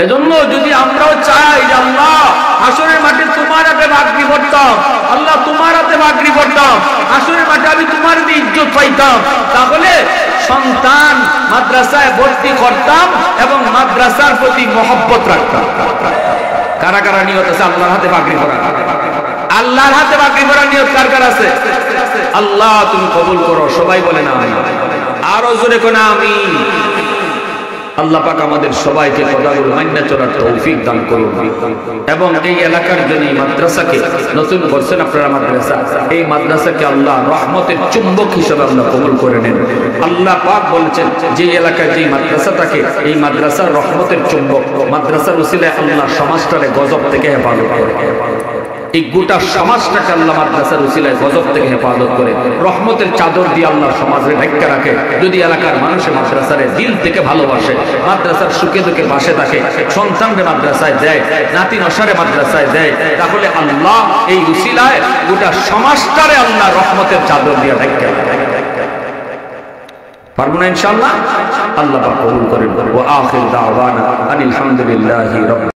এজন্য যদি আমরাও চাই যে আল্লাহ হাসরের মাঠে তোমার হাতে ভাগরি পড়তাম, আল্লাহ তোমার হাতে ভাগরি পড়তাম, হাসরের মাঠে আমি তোমার দিয়ে ইজ্জত পাইতাম, তাহলে সন্তান মাদ্রাসায় ভর্তি করতাম এবং মাদ্রাসার প্রতি মহব্বত রাখতাম। কারা কারা নিয়ত আছে আল্লাহর হাতে ভাগরি পড়া? আল্লাহর হাতে ভাগরি পড়ার নিয়ত কার কার আছে? আল্লাহ তুমি কবুল করো। সবাই বলে না আমি, আরো জোরে কোনা আমি। আল্লাহ পাক আমাদের সবাইকে কথাগুলো মান্য চলার তৌফিক দান করুন এবং এই এলাকার জন্য এই মাদ্রাসাকে নতুন করছেন আপনারা মাদ্রাসা, এই মাদ্রাসাকে আল্লাহ রহমতের চুম্বক হিসেবে আল্লাহ কবুল করে নেন। আল্লাহ পাক বলেছেন যে এলাকায় যে মাদ্রাসা থাকে এই মাদ্রাসার রহমতের চুম্বক, মাদ্রাসার উসিলায় আল্লাহ সমাজটারে গজব থেকে হেফাজত করে। এই গোটা সমাজটাকে আল্লাহ মাদ্রাসার উসিলায় গজব থেকে হেফাজত করে, রহমতের চাদর দিয়ে আল্লাহ সমাজে ঢাকা রাখে। যদি এলাকার মানুষের মাদ্রাসারে দিল থেকে ভালোবাসে, মাদ্রাসার সুখে দুঃখে পাশে থাকে, সন্তানকে মাদ্রাসায় দেয়, নাতি নসারে মাদ্রাসায় দেয়, তাহলে আল্লাহ এই উসিলায় গোটা সমাজটারে আল্লাহ রহমতের চাদর দিয়ে ঢাকা রাখে। পারবো না ইনশাআল্লাহ? আল্লাহ পাক কবুল করেন। ওয়া আখির দাওয়ানা আনিল হামদুলিল্লাহি রাব্বিল